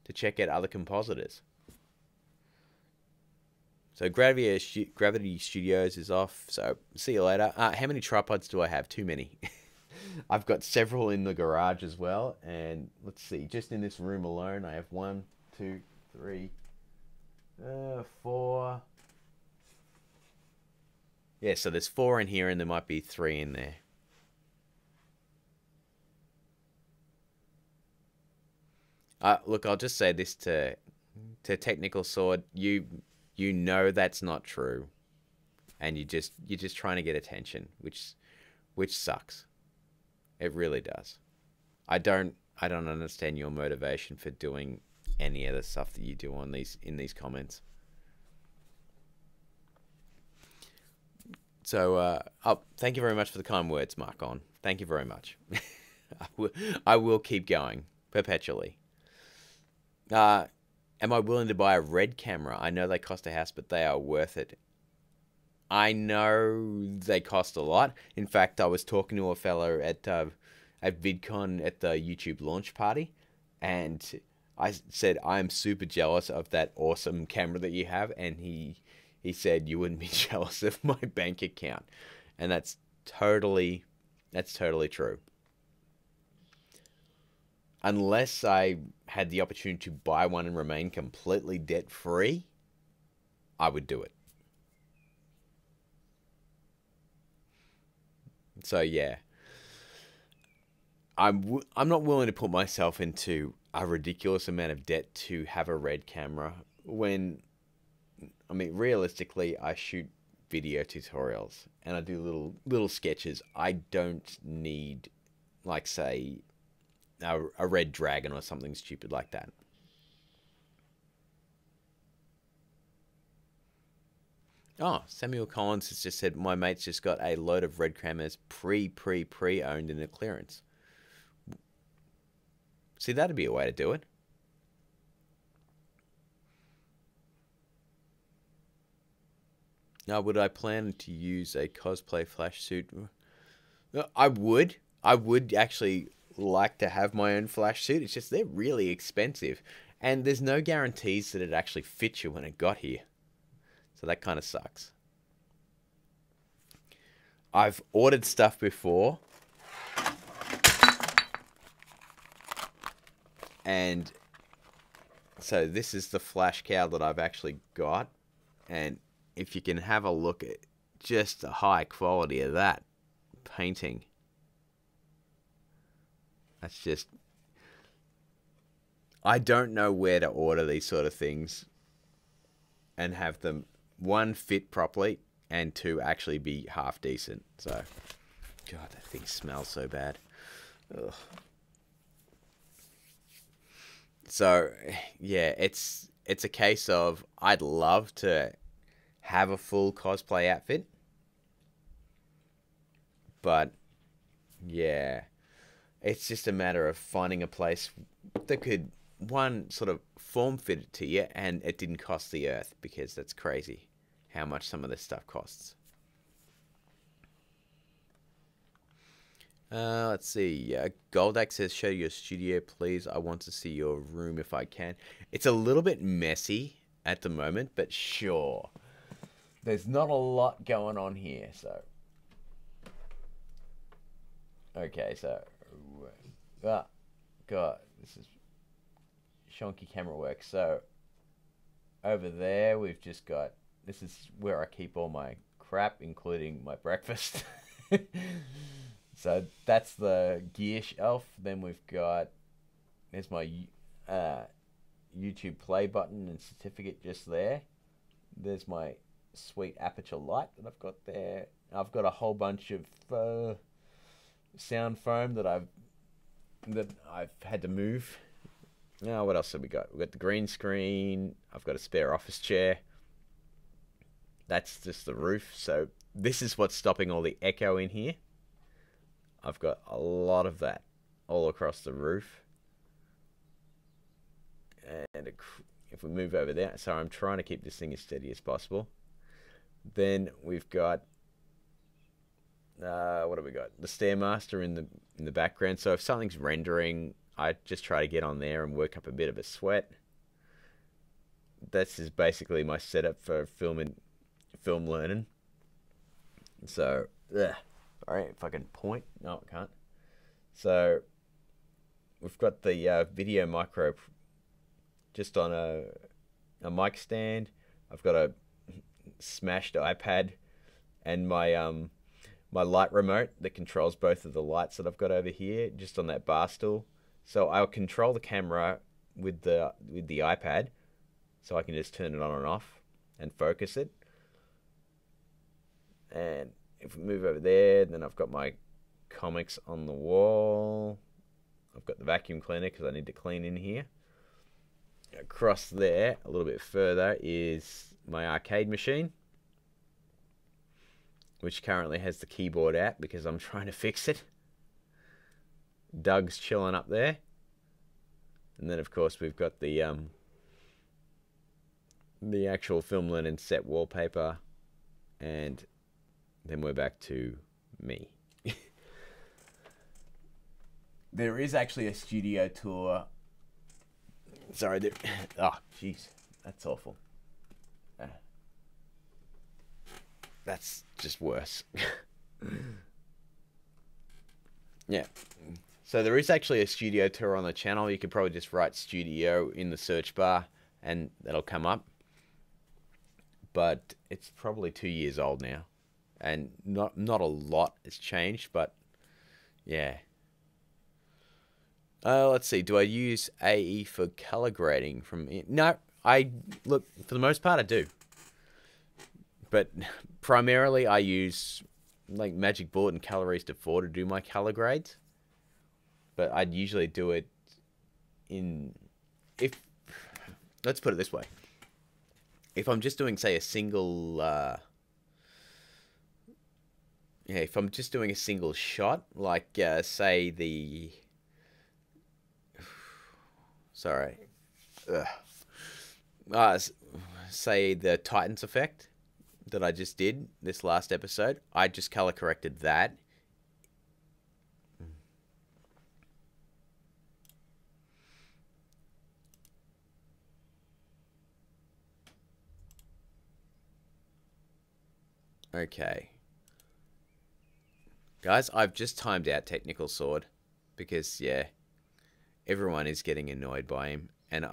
to check out other compositors. So Gravity Studios is off, so see you later. How many tripods do I have? Too many. I've got several in the garage as well, and let's see, just in this room alone, I have 1, 2, 3, 4. Yeah, so there's 4 in here, and there might be 3 in there. Look, I'll just say this to Technical Sword. You know that's not true, and you're just trying to get attention, which sucks. It really does. I don't understand your motivation for doing any of the stuff that you do on in these comments. So, thank you very much for the kind words, Mark-On. Thank you very much. I will keep going perpetually. Am I willing to buy a red camera? I know they cost a house, but they are worth it. I know they cost a lot. In fact, I was talking to a fellow at VidCon at the YouTube launch party, and I said, I'm super jealous of that awesome camera that you have, and he said, you wouldn't be jealous of my bank account. And that's totally true. Unless I had the opportunity to buy one and remain completely debt-free, I would do it. So yeah, I'm not willing to put myself into a ridiculous amount of debt to have a red camera when, I mean, realistically, I shoot video tutorials and I do little sketches. I don't need, like, say, a red dragon or something stupid like that. Oh, Samuel Collins has just said, my mate's just got a load of red cameras pre-owned in a clearance. See, that'd be a way to do it. Now, would I plan to use a cosplay flash suit? I would actually like to have my own flash suit. It's just they're really expensive, and there's no guarantees that it actually fits you when it got here. So that kind of sucks. I've ordered stuff before, and so this is the flash cow that I've actually got, and if you can have a look at just the high quality of that painting. That's just... I don't know where to order these sort of things and have them, one, fit properly, and two, actually be half decent. So, God, that thing smells so bad. Ugh. So, yeah, it's a case of I'd love to have a full cosplay outfit, but yeah, it's just a matter of finding a place that could, one, sort of form fit it to you, and it didn't cost the earth, because that's crazy how much some of this stuff costs. Let's see. Goldak says, show your studio, please. I want to see your room if I can. It's a little bit messy at the moment, but sure. There's not a lot going on here, so. Okay, so. God, this is shonky camera work. So, over there, we've just got. This is where I keep all my crap, including my breakfast. So that's the gear shelf. Then we've got, there's my YouTube play button and certificate just there. There's my sweet aperture light that I've got there. I've got a whole bunch of sound foam that I've had to move. Now, what else have we got? We've got the green screen. I've got a spare office chair. That's just the roof. So this is what's stopping all the echo in here. I've got a lot of that all across the roof. And if we move over there, so I'm trying to keep this thing as steady as possible. Then we've got, what have we got? The Stairmaster in the background. So if something's rendering, I just try to get on there and work up a bit of a sweat. This is basically my setup for Film Learnin. So, sorry, if I can point. No, I can't. So, we've got the video micro just on a mic stand. I've got a smashed iPad and my my light remote that controls both of the lights that I've got over here, just on that bar stool. So I'll control the camera with the iPad, so I can just turn it on and off and focus it. And if we move over there, then I've got my comics on the wall. I've got the vacuum cleaner because I need to clean in here. Across there, a little bit further, is my arcade machine, which currently has the keyboard out because I'm trying to fix it. Doug's chilling up there. And then, of course, we've got the actual Film Learnin set wallpaper. And then we're back to me. There is actually a studio tour. Sorry, oh, jeez, that's awful. That's just worse. Yeah. So there is actually a studio tour on the channel. You could probably just write studio in the search bar and that'll come up. But it's probably 2 years old now. And not a lot has changed, but yeah. Let's see. Do I use AE for color grading from it? No, look, for the most part I do. But primarily I use like Magic Bullet and Colorista 4 to do my color grades. But I'd usually do it let's put it this way. If I'm just doing, say, a single if I'm just doing a single shot, like say the say the Titans effect that I just did this last episode, I just color corrected that. Okay. Guys, I've just timed out Technical Sword because, yeah, everyone is getting annoyed by him. And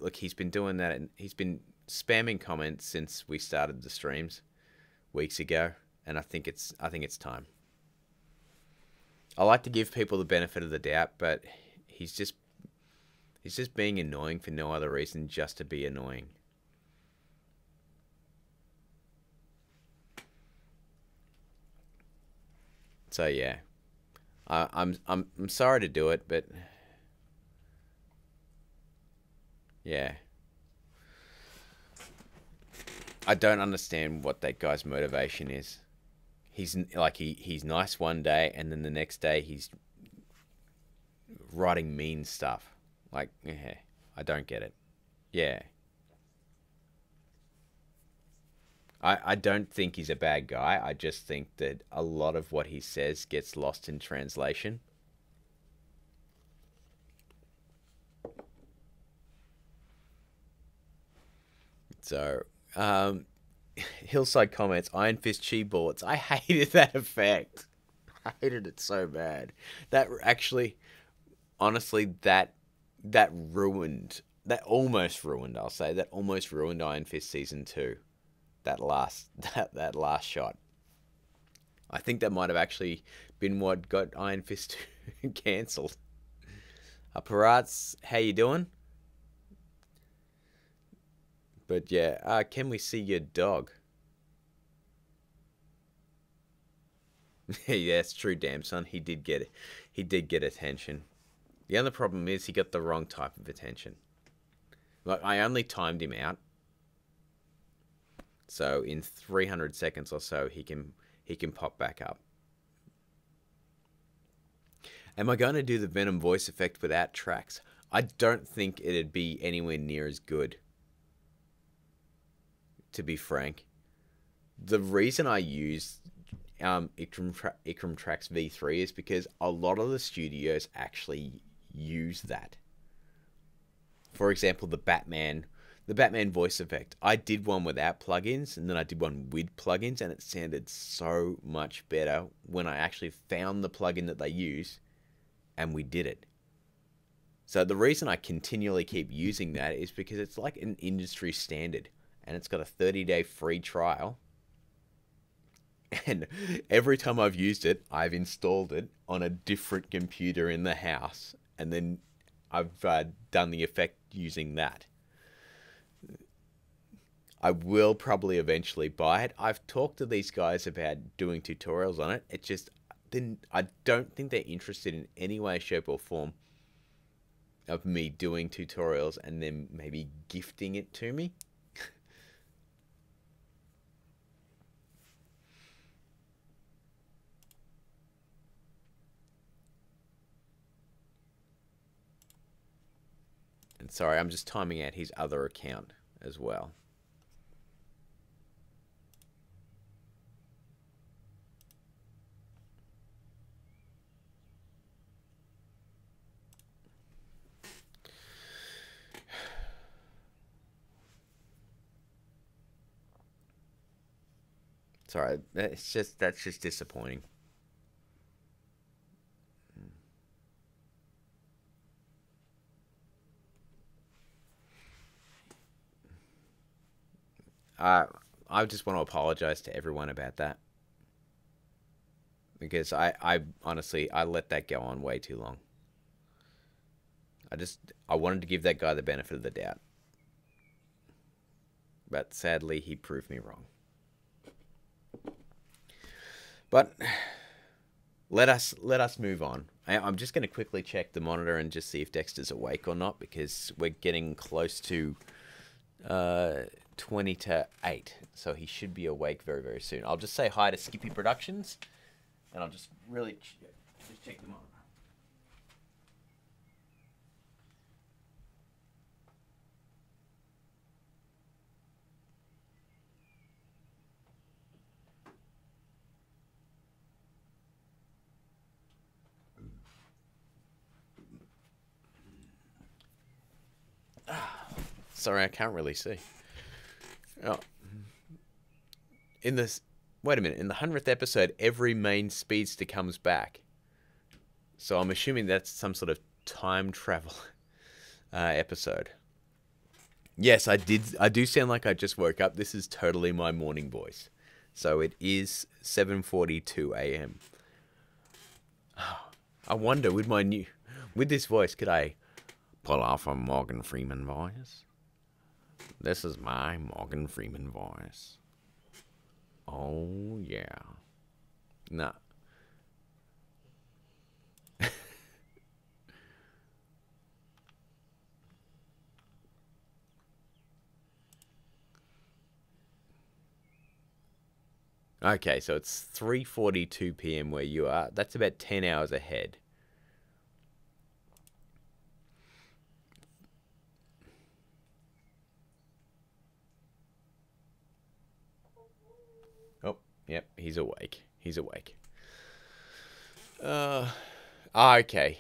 look, he's been doing that, and he's been spamming comments since we started the streams weeks ago, and I think it's time. I like to give people the benefit of the doubt, but he's just being annoying for no other reason, just to be annoying. So yeah, I'm sorry to do it, but yeah, I don't understand what that guy's motivation is. He's like he's nice one day, and then the next day he's writing mean stuff. Like, yeah, I don't get it. Yeah. I don't think he's a bad guy. I just think that a lot of what he says gets lost in translation. So, Hillside comments, Iron Fist chi bullets. I hated that effect. I hated it so bad. That actually, honestly, that ruined, that almost ruined, I'll say, that almost ruined Iron Fist Season 2. That last shot. I think that might have actually been what got Iron Fist cancelled. Parats, how you doing? But yeah, can we see your dog? Yeah, it's true, damn son. He did get it. He did get attention. The other problem is he got the wrong type of attention. Like, I only timed him out. So in 300 seconds or so, he can pop back up. Am I going to do the Venom voice effect without tracks? I don't think it'd be anywhere near as good, to be frank. The reason I use Ikram Tracks V3 is because a lot of the studios actually use that. For example, the Batman voice effect. I did one without plugins, and then I did one with plugins, and it sounded so much better when I actually found the plugin that they use, and we did it. So the reason I continually keep using that is because it's like an industry standard, and it's got a 30-day free trial. And every time I've used it, I've installed it on a different computer in the house, and then I've done the effect using that. I will probably eventually buy it. I've talked to these guys about doing tutorials on it. It just, I don't think they're interested in any way, shape, or form of me doing tutorials and then maybe gifting it to me. And sorry, I'm just timing out his other account as well. Sorry, that's just disappointing. I just want to apologize to everyone about that, because I honestly, I let that go on way too long. I wanted to give that guy the benefit of the doubt, but sadly he proved me wrong. But let us move on. I'm just going to quickly check the monitor and just see if Dexter's awake or not, because we're getting close to 20 to 8, so he should be awake very, very soon. I'll just say hi to Skippy Productions, and I'll just really just check the monitor. Sorry, I can't really see. Oh. Wait a minute. In the 100th episode, every main speedster comes back. So I'm assuming that's some sort of time travel episode. Yes, I do sound like I just woke up. This is totally my morning voice. So it is 7:42 a.m. Oh, I wonder with this voice, could I pull off a Morgan Freeman voice? This is my Morgan Freeman voice. Oh yeah. Nah. Okay, so it's 3:42 p.m. where you are. That's about 10 hours ahead. Oh, yep, he's awake. He's awake. Okay.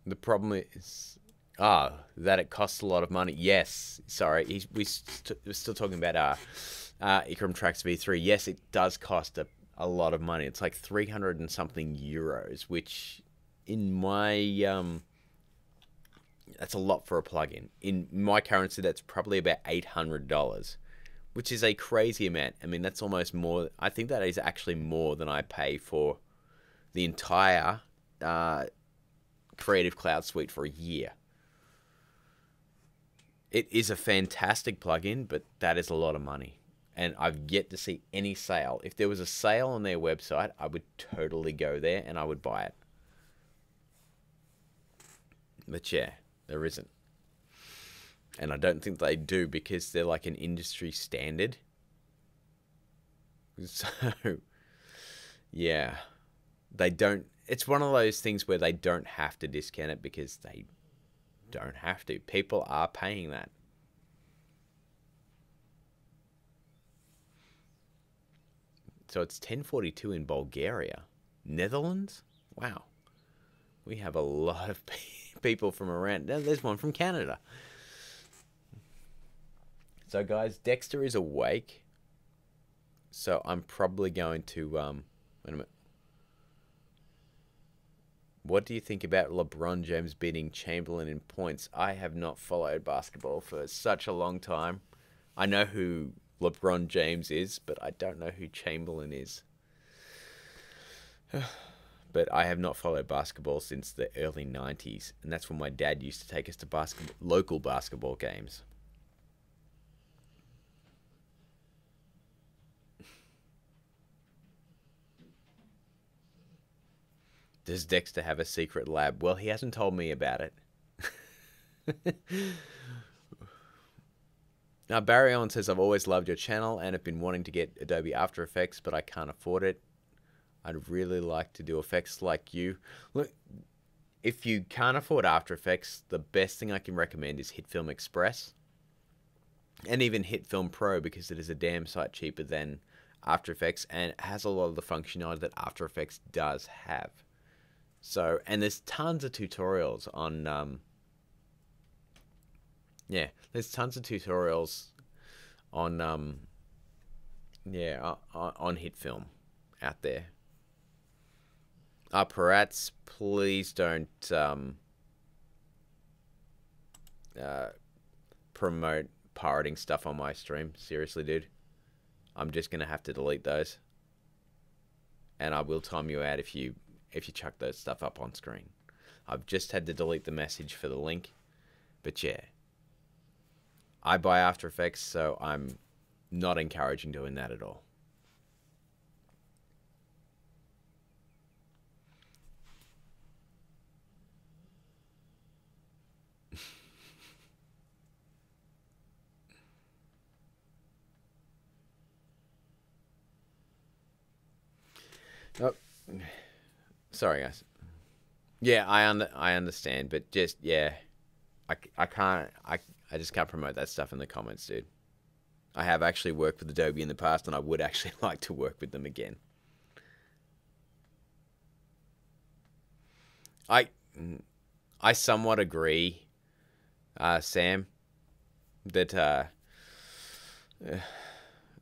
The problem is, that it costs a lot of money. Yes, sorry, we're still talking about Ikram Trax V3. Yes, it does cost a lot of money. It's like 300 and something euros, which in my that's a lot for a plugin. In my currency, that's probably about $800, which is a crazy amount. I mean, that's almost more. I think that is actually more than I pay for the entire Creative Cloud Suite for a year. It is a fantastic plugin, but that is a lot of money. And I've yet to see any sale. If there was a sale on their website, I would totally go there and I would buy it. But yeah, there isn't. And I don't think they do because they're like an industry standard. So, yeah. They don't. It's one of those things where they don't have to discount it because they don't have to. People are paying that. So it's 10:42 in Bulgaria. Netherlands? Wow. We have a lot of people from around. There's one from Canada. So guys, Dexter is awake. So I'm probably going to wait a minute. What do you think about LeBron James beating Chamberlain in points? I have not followed basketball for such a long time. I know who LeBron James is, but I don't know who Chamberlain is. But I have not followed basketball since the early 90s, and that's when my dad used to take us to local basketball games. Does Dexter have a secret lab? Well, he hasn't told me about it. Now, Barry Allen says, I've always loved your channel and have been wanting to get Adobe After Effects, but I can't afford it. I'd really like to do effects like you. Look, if you can't afford After Effects, the best thing I can recommend is HitFilm Express. And even HitFilm Pro, because it is a damn sight cheaper than After Effects, and it has a lot of the functionality that After Effects does have. So, and there's tons of tutorials on, yeah, there's tons of tutorials on, on HitFilm out there. Parats, please don't, promote pirating stuff on my stream. Seriously, dude. I'm just going to have to delete those. And I will time you out if you chuck those stuff up on screen. I've just had to delete the message for the link. But yeah. I buy After Effects, so I'm not encouraging doing that at all. Oh, sorry guys. Yeah, I understand, but just yeah, I just can't promote that stuff in the comments, dude. I have actually worked with Adobe in the past, and I would actually like to work with them again. I somewhat agree, Sam, that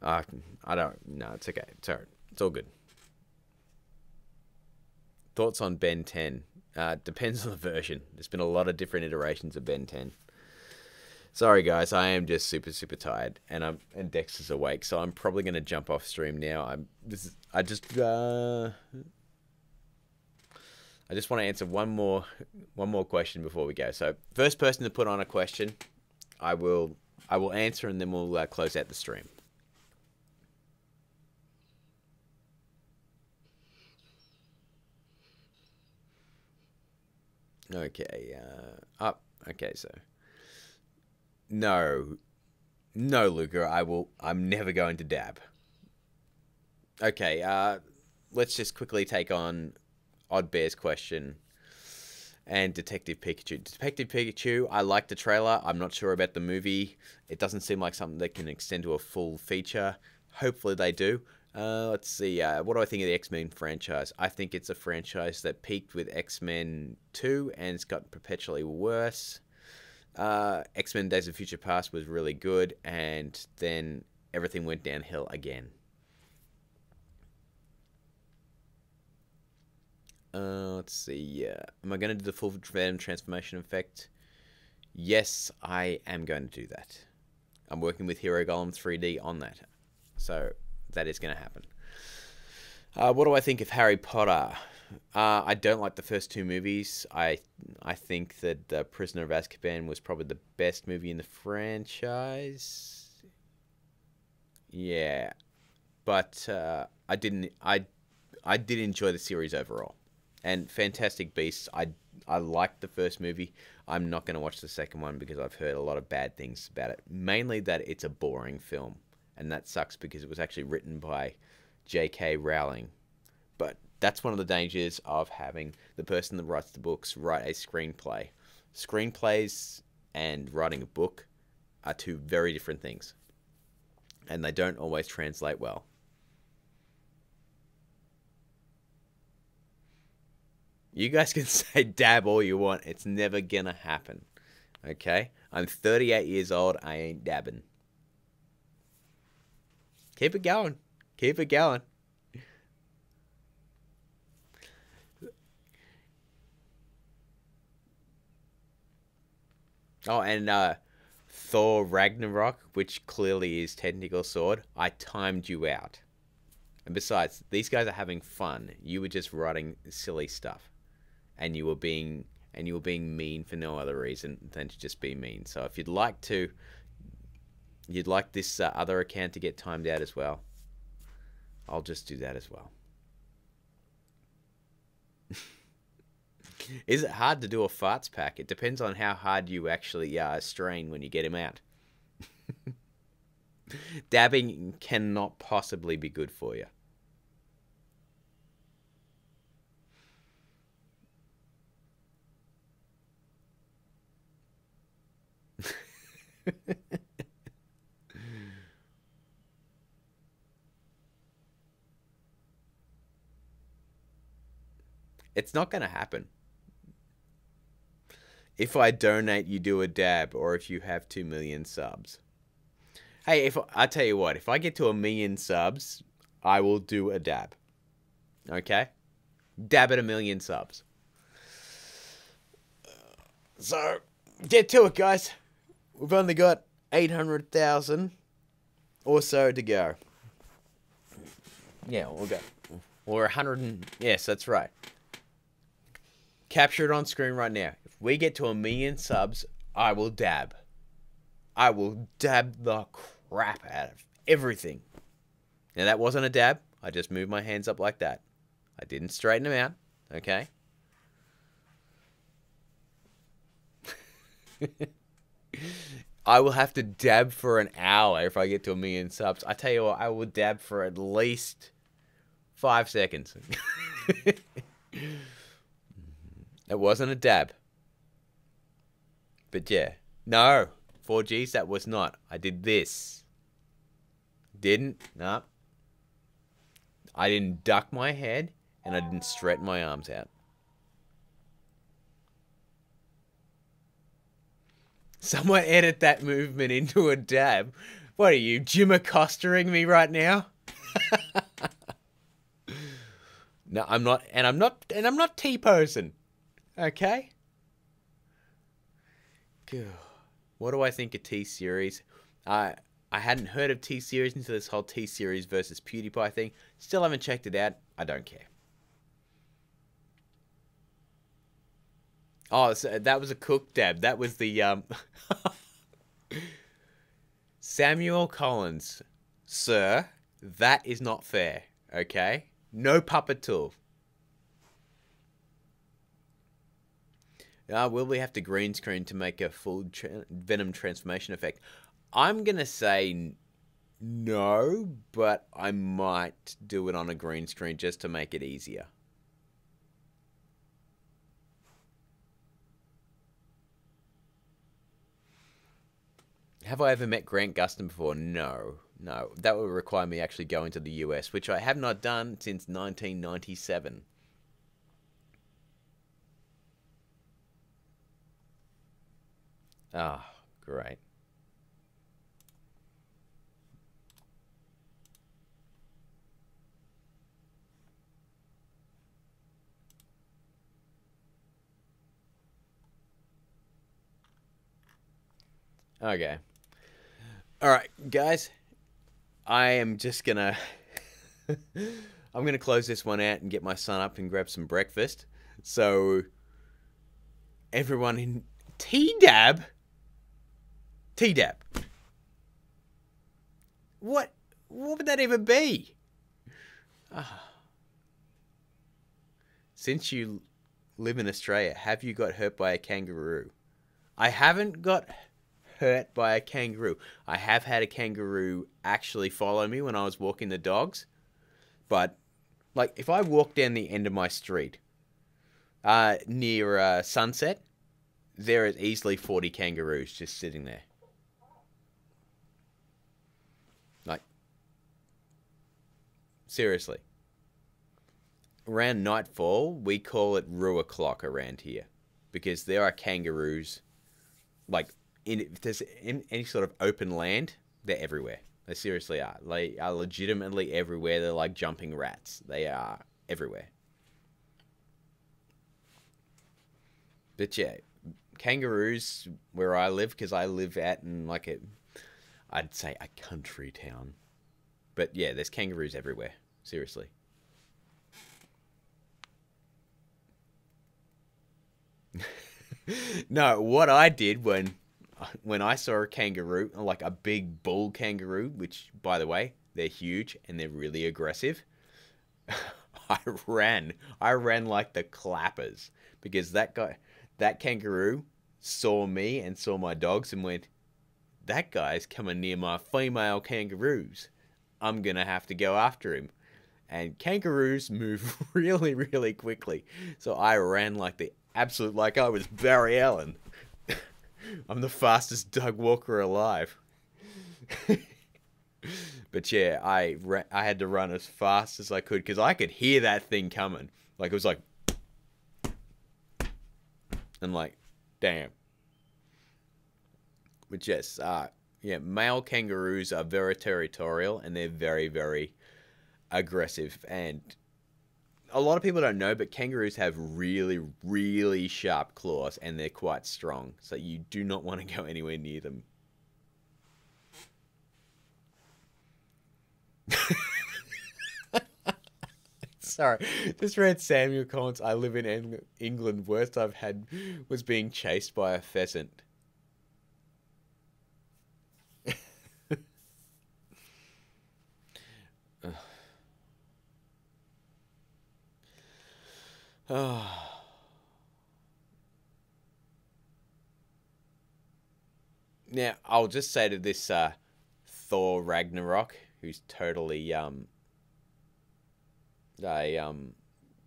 I don't. No, it's okay. It's alright. It's all good. Thoughts on Ben 10? Depends on the version. There's been a lot of different iterations of Ben 10. Sorry guys, I am just super tired, and Dexter's awake, so I'm probably gonna jump off stream now. I just want to answer one more question before we go. So first person to put on a question, I will answer, and then we'll close out the stream. Okay. Okay. So no, Luca. I'm never going to dab. Okay. Let's just quickly take on Odd Bear's question and Detective Pikachu. Detective Pikachu, I like the trailer. I'm not sure about the movie. It doesn't seem like something that can extend to a full feature. Hopefully they do. Let's see. What do I think of the X-Men franchise? I think it's a franchise that peaked with X-Men 2 and it's gotten perpetually worse. X-Men Days of Future Past was really good, and then everything went downhill again. Let's see. Am I going to do the full Venom transformation effect? Yes, I am going to do that. I'm working with Hero Golem 3D on that. So that is going to happen. What do I think of Harry Potter? I don't like the first two movies. I think that Prisoner of Azkaban was probably the best movie in the franchise. Yeah. But I did enjoy the series overall. And Fantastic Beasts, I liked the first movie. I'm not going to watch the second one because I've heard a lot of bad things about it. Mainly that it's a boring film. And that sucks because it was actually written by J.K. Rowling. But that's one of the dangers of having the person that writes the books write a screenplay. Screenplays and writing a book are two very different things. And they don't always translate well. You guys can say dab all you want. It's never gonna happen. Okay? I'm 38 years old. I ain't dabbing. Keep it going. Keep it going. Oh, and Thor Ragnarok, which clearly is technical sword, I timed you out. And besides, these guys are having fun. You were just writing silly stuff. And you were being mean for no other reason than to just be mean. So if you'd like this other account to get timed out as well, I'll just do that as well. Is it hard to do a farts pack? It depends on how hard you actually strain when you get him out. Dabbing cannot possibly be good for you. It's not going to happen. If I donate, you do a dab, or if you have 2 million subs. Hey, I tell you what, if I get to 1 million subs, I will do a dab. Okay? Dab at 1 million subs. So, get to it, guys. We've only got 800,000 or so to go. Yeah, we'll go. Or 100 yes, that's right. Capture it on screen right now. If we get to 1 million subs, I will dab. I will dab the crap out of everything. Now, that wasn't a dab. I just moved my hands up like that. I didn't straighten them out. Okay? I will have to dab for an hour if I get to 1 million subs. I tell you what, I will dab for at least 5 seconds. It wasn't a dab. But yeah. No. 4Gs, that was not. I did this. Didn't. No. I didn't duck my head, and I didn't straighten my arms out. Someone edit that movement into a dab. What are you, Jim accostering me right now? No, I'm not, and I'm not T-posing. Okay? Good. What do I think of T-Series? I hadn't heard of T-Series until this whole T-Series versus PewDiePie thing. Still haven't checked it out. I don't care. Oh, so that was a cook dab. That was the Samuel Collins, sir. That is not fair. Okay, no puppet tool. Will we have to green screen to make a full Venom transformation effect? I'm gonna say no, but I might do it on a green screen just to make it easier. Have I ever met Grant Gustin before? No. No. That would require me actually going to the US, which I have not done since 1997. Ah, great. Okay. Alright, guys. I am just gonna... I'm gonna close this one out and get my son up and grab some breakfast. So... Everyone in... T-Dab? T-Dab. What would that even be? Since you live in Australia, have you got hurt by a kangaroo? I haven't got hurt by a kangaroo. I have had a kangaroo actually follow me when I was walking the dogs. But, like, if I walk down the end of my street, near Sunset, there is easily 40 kangaroos just sitting there. Like, seriously. Around nightfall, we call it roo o'clock around here. Because there are kangaroos, like, if there's any sort of open land, they're everywhere. They seriously are. They are legitimately everywhere. They're like jumping rats. They are everywhere. But yeah, kangaroos where I live, because I live out in like I'd say a country town. But yeah, there's kangaroos everywhere. Seriously. No, what I did when I saw a kangaroo, like a big bull kangaroo, which, by the way, they're huge and they're really aggressive, I ran. I ran like the clappers because that kangaroo saw me and saw my dogs and went, that guy's coming near my female kangaroos. I'm going to have to go after him. And kangaroos move really, really quickly. So I ran like the absolute, like I was Barry Allen. I'm the fastest dog walker alive. But yeah, I had to run as fast as I could because I could hear that thing coming. Like, it was like... And like, damn. But yes, yeah, male kangaroos are very territorial and they're very, very aggressive. And a lot of people don't know, but kangaroos have really, really sharp claws and they're quite strong. So you do not want to go anywhere near them. Sorry, just read Samuel Collins. I live in England. Worst I've had was being chased by a pheasant. Oh. Now, I'll just say to this Thor Ragnarok, who's totally a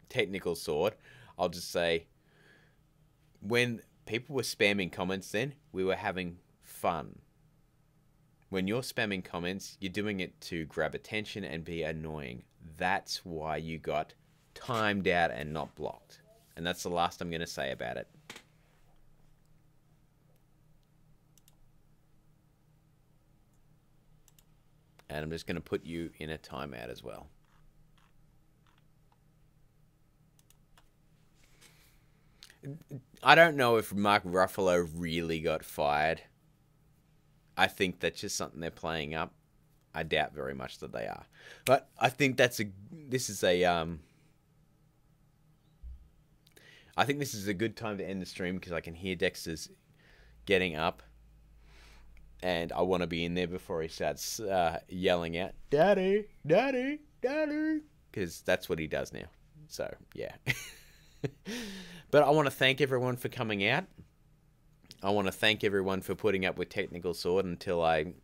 technical sword, I'll just say, when people were spamming comments then, we were having fun. When you're spamming comments, you're doing it to grab attention and be annoying. That's why you got timed out and not blocked. And that's the last I'm going to say about it. And I'm just going to put you in a timeout as well. I don't know if Mark Ruffalo really got fired. I think that's just something they're playing up. I doubt very much that they are. But I think this is a I think this is a good time to end the stream because I can hear Dexter's getting up. And I want to be in there before he starts yelling out, "Daddy, Daddy, Daddy," because that's what he does now. So, yeah. But I want to thank everyone for coming out. I want to thank everyone for putting up with Technical Sword until I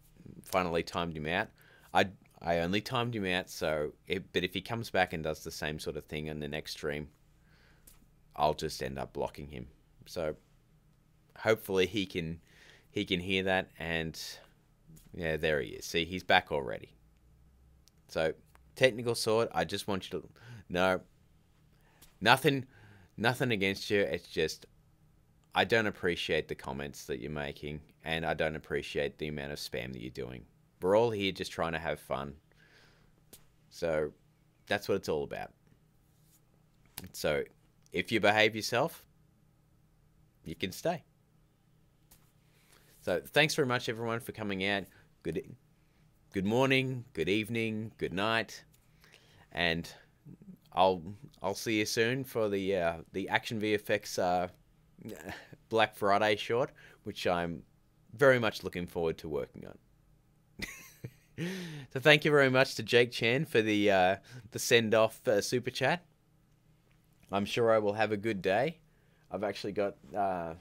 finally timed him out. I only timed him out, but if he comes back and does the same sort of thing on the next stream, I'll just end up blocking him. So hopefully he can hear that, and yeah, there he is. See, he's back already. So, Technical Sword, I just want you to know, nothing against you. It's just, I don't appreciate the comments that you're making, and I don't appreciate the amount of spam that you're doing. We're all here just trying to have fun. So, that's what it's all about. So, if you behave yourself, you can stay. So, thanks very much, everyone, for coming out. Good morning, good evening, good night, and I'll see you soon for the Action VFX Black Friday short, which I'm very much looking forward to working on. So thank you very much to Jake Chan for the send off super chat. I'm sure I will have a good day. I've actually got a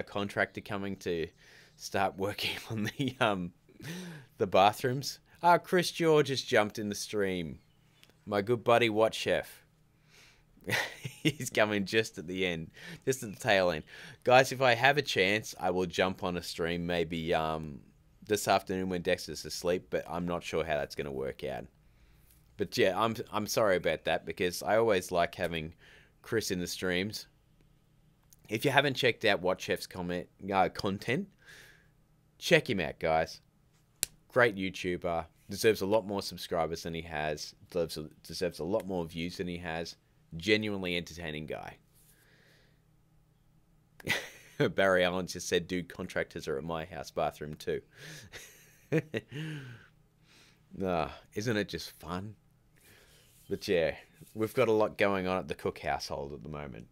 contractor coming to start working on the bathrooms. Chris George has jumped in the stream. My good buddy Watch Chef. He's coming just at the end, just at the tail end. Guys, if I have a chance, I will jump on a stream maybe this afternoon when Dexter's asleep, but I'm not sure how that's going to work out. But yeah, I'm sorry about that, because I always like having Chris in the streams. If you haven't checked out Watch Chef's content, check him out, guys. Great YouTuber. Deserves a lot more subscribers than he has. Deserves a lot more views than he has. Genuinely entertaining guy. Barry Allen just said, dude, contractors are at my house bathroom too. Isn't it just fun? But yeah, we've got a lot going on at the Cook household at the moment.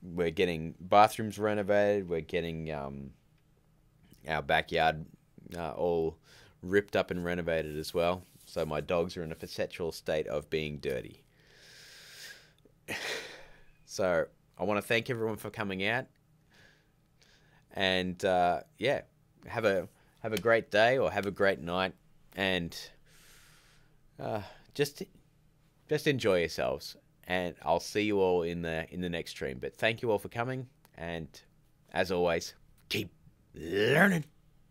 We're getting bathrooms renovated. We're getting our backyard all ripped up and renovated as well. So my dogs are in a perpetual state of being dirty. So I want to thank everyone for coming out. And yeah, have a great day or have a great night, and just enjoy yourselves. And I'll see you all in the next stream. But thank you all for coming, and as always, keep learning.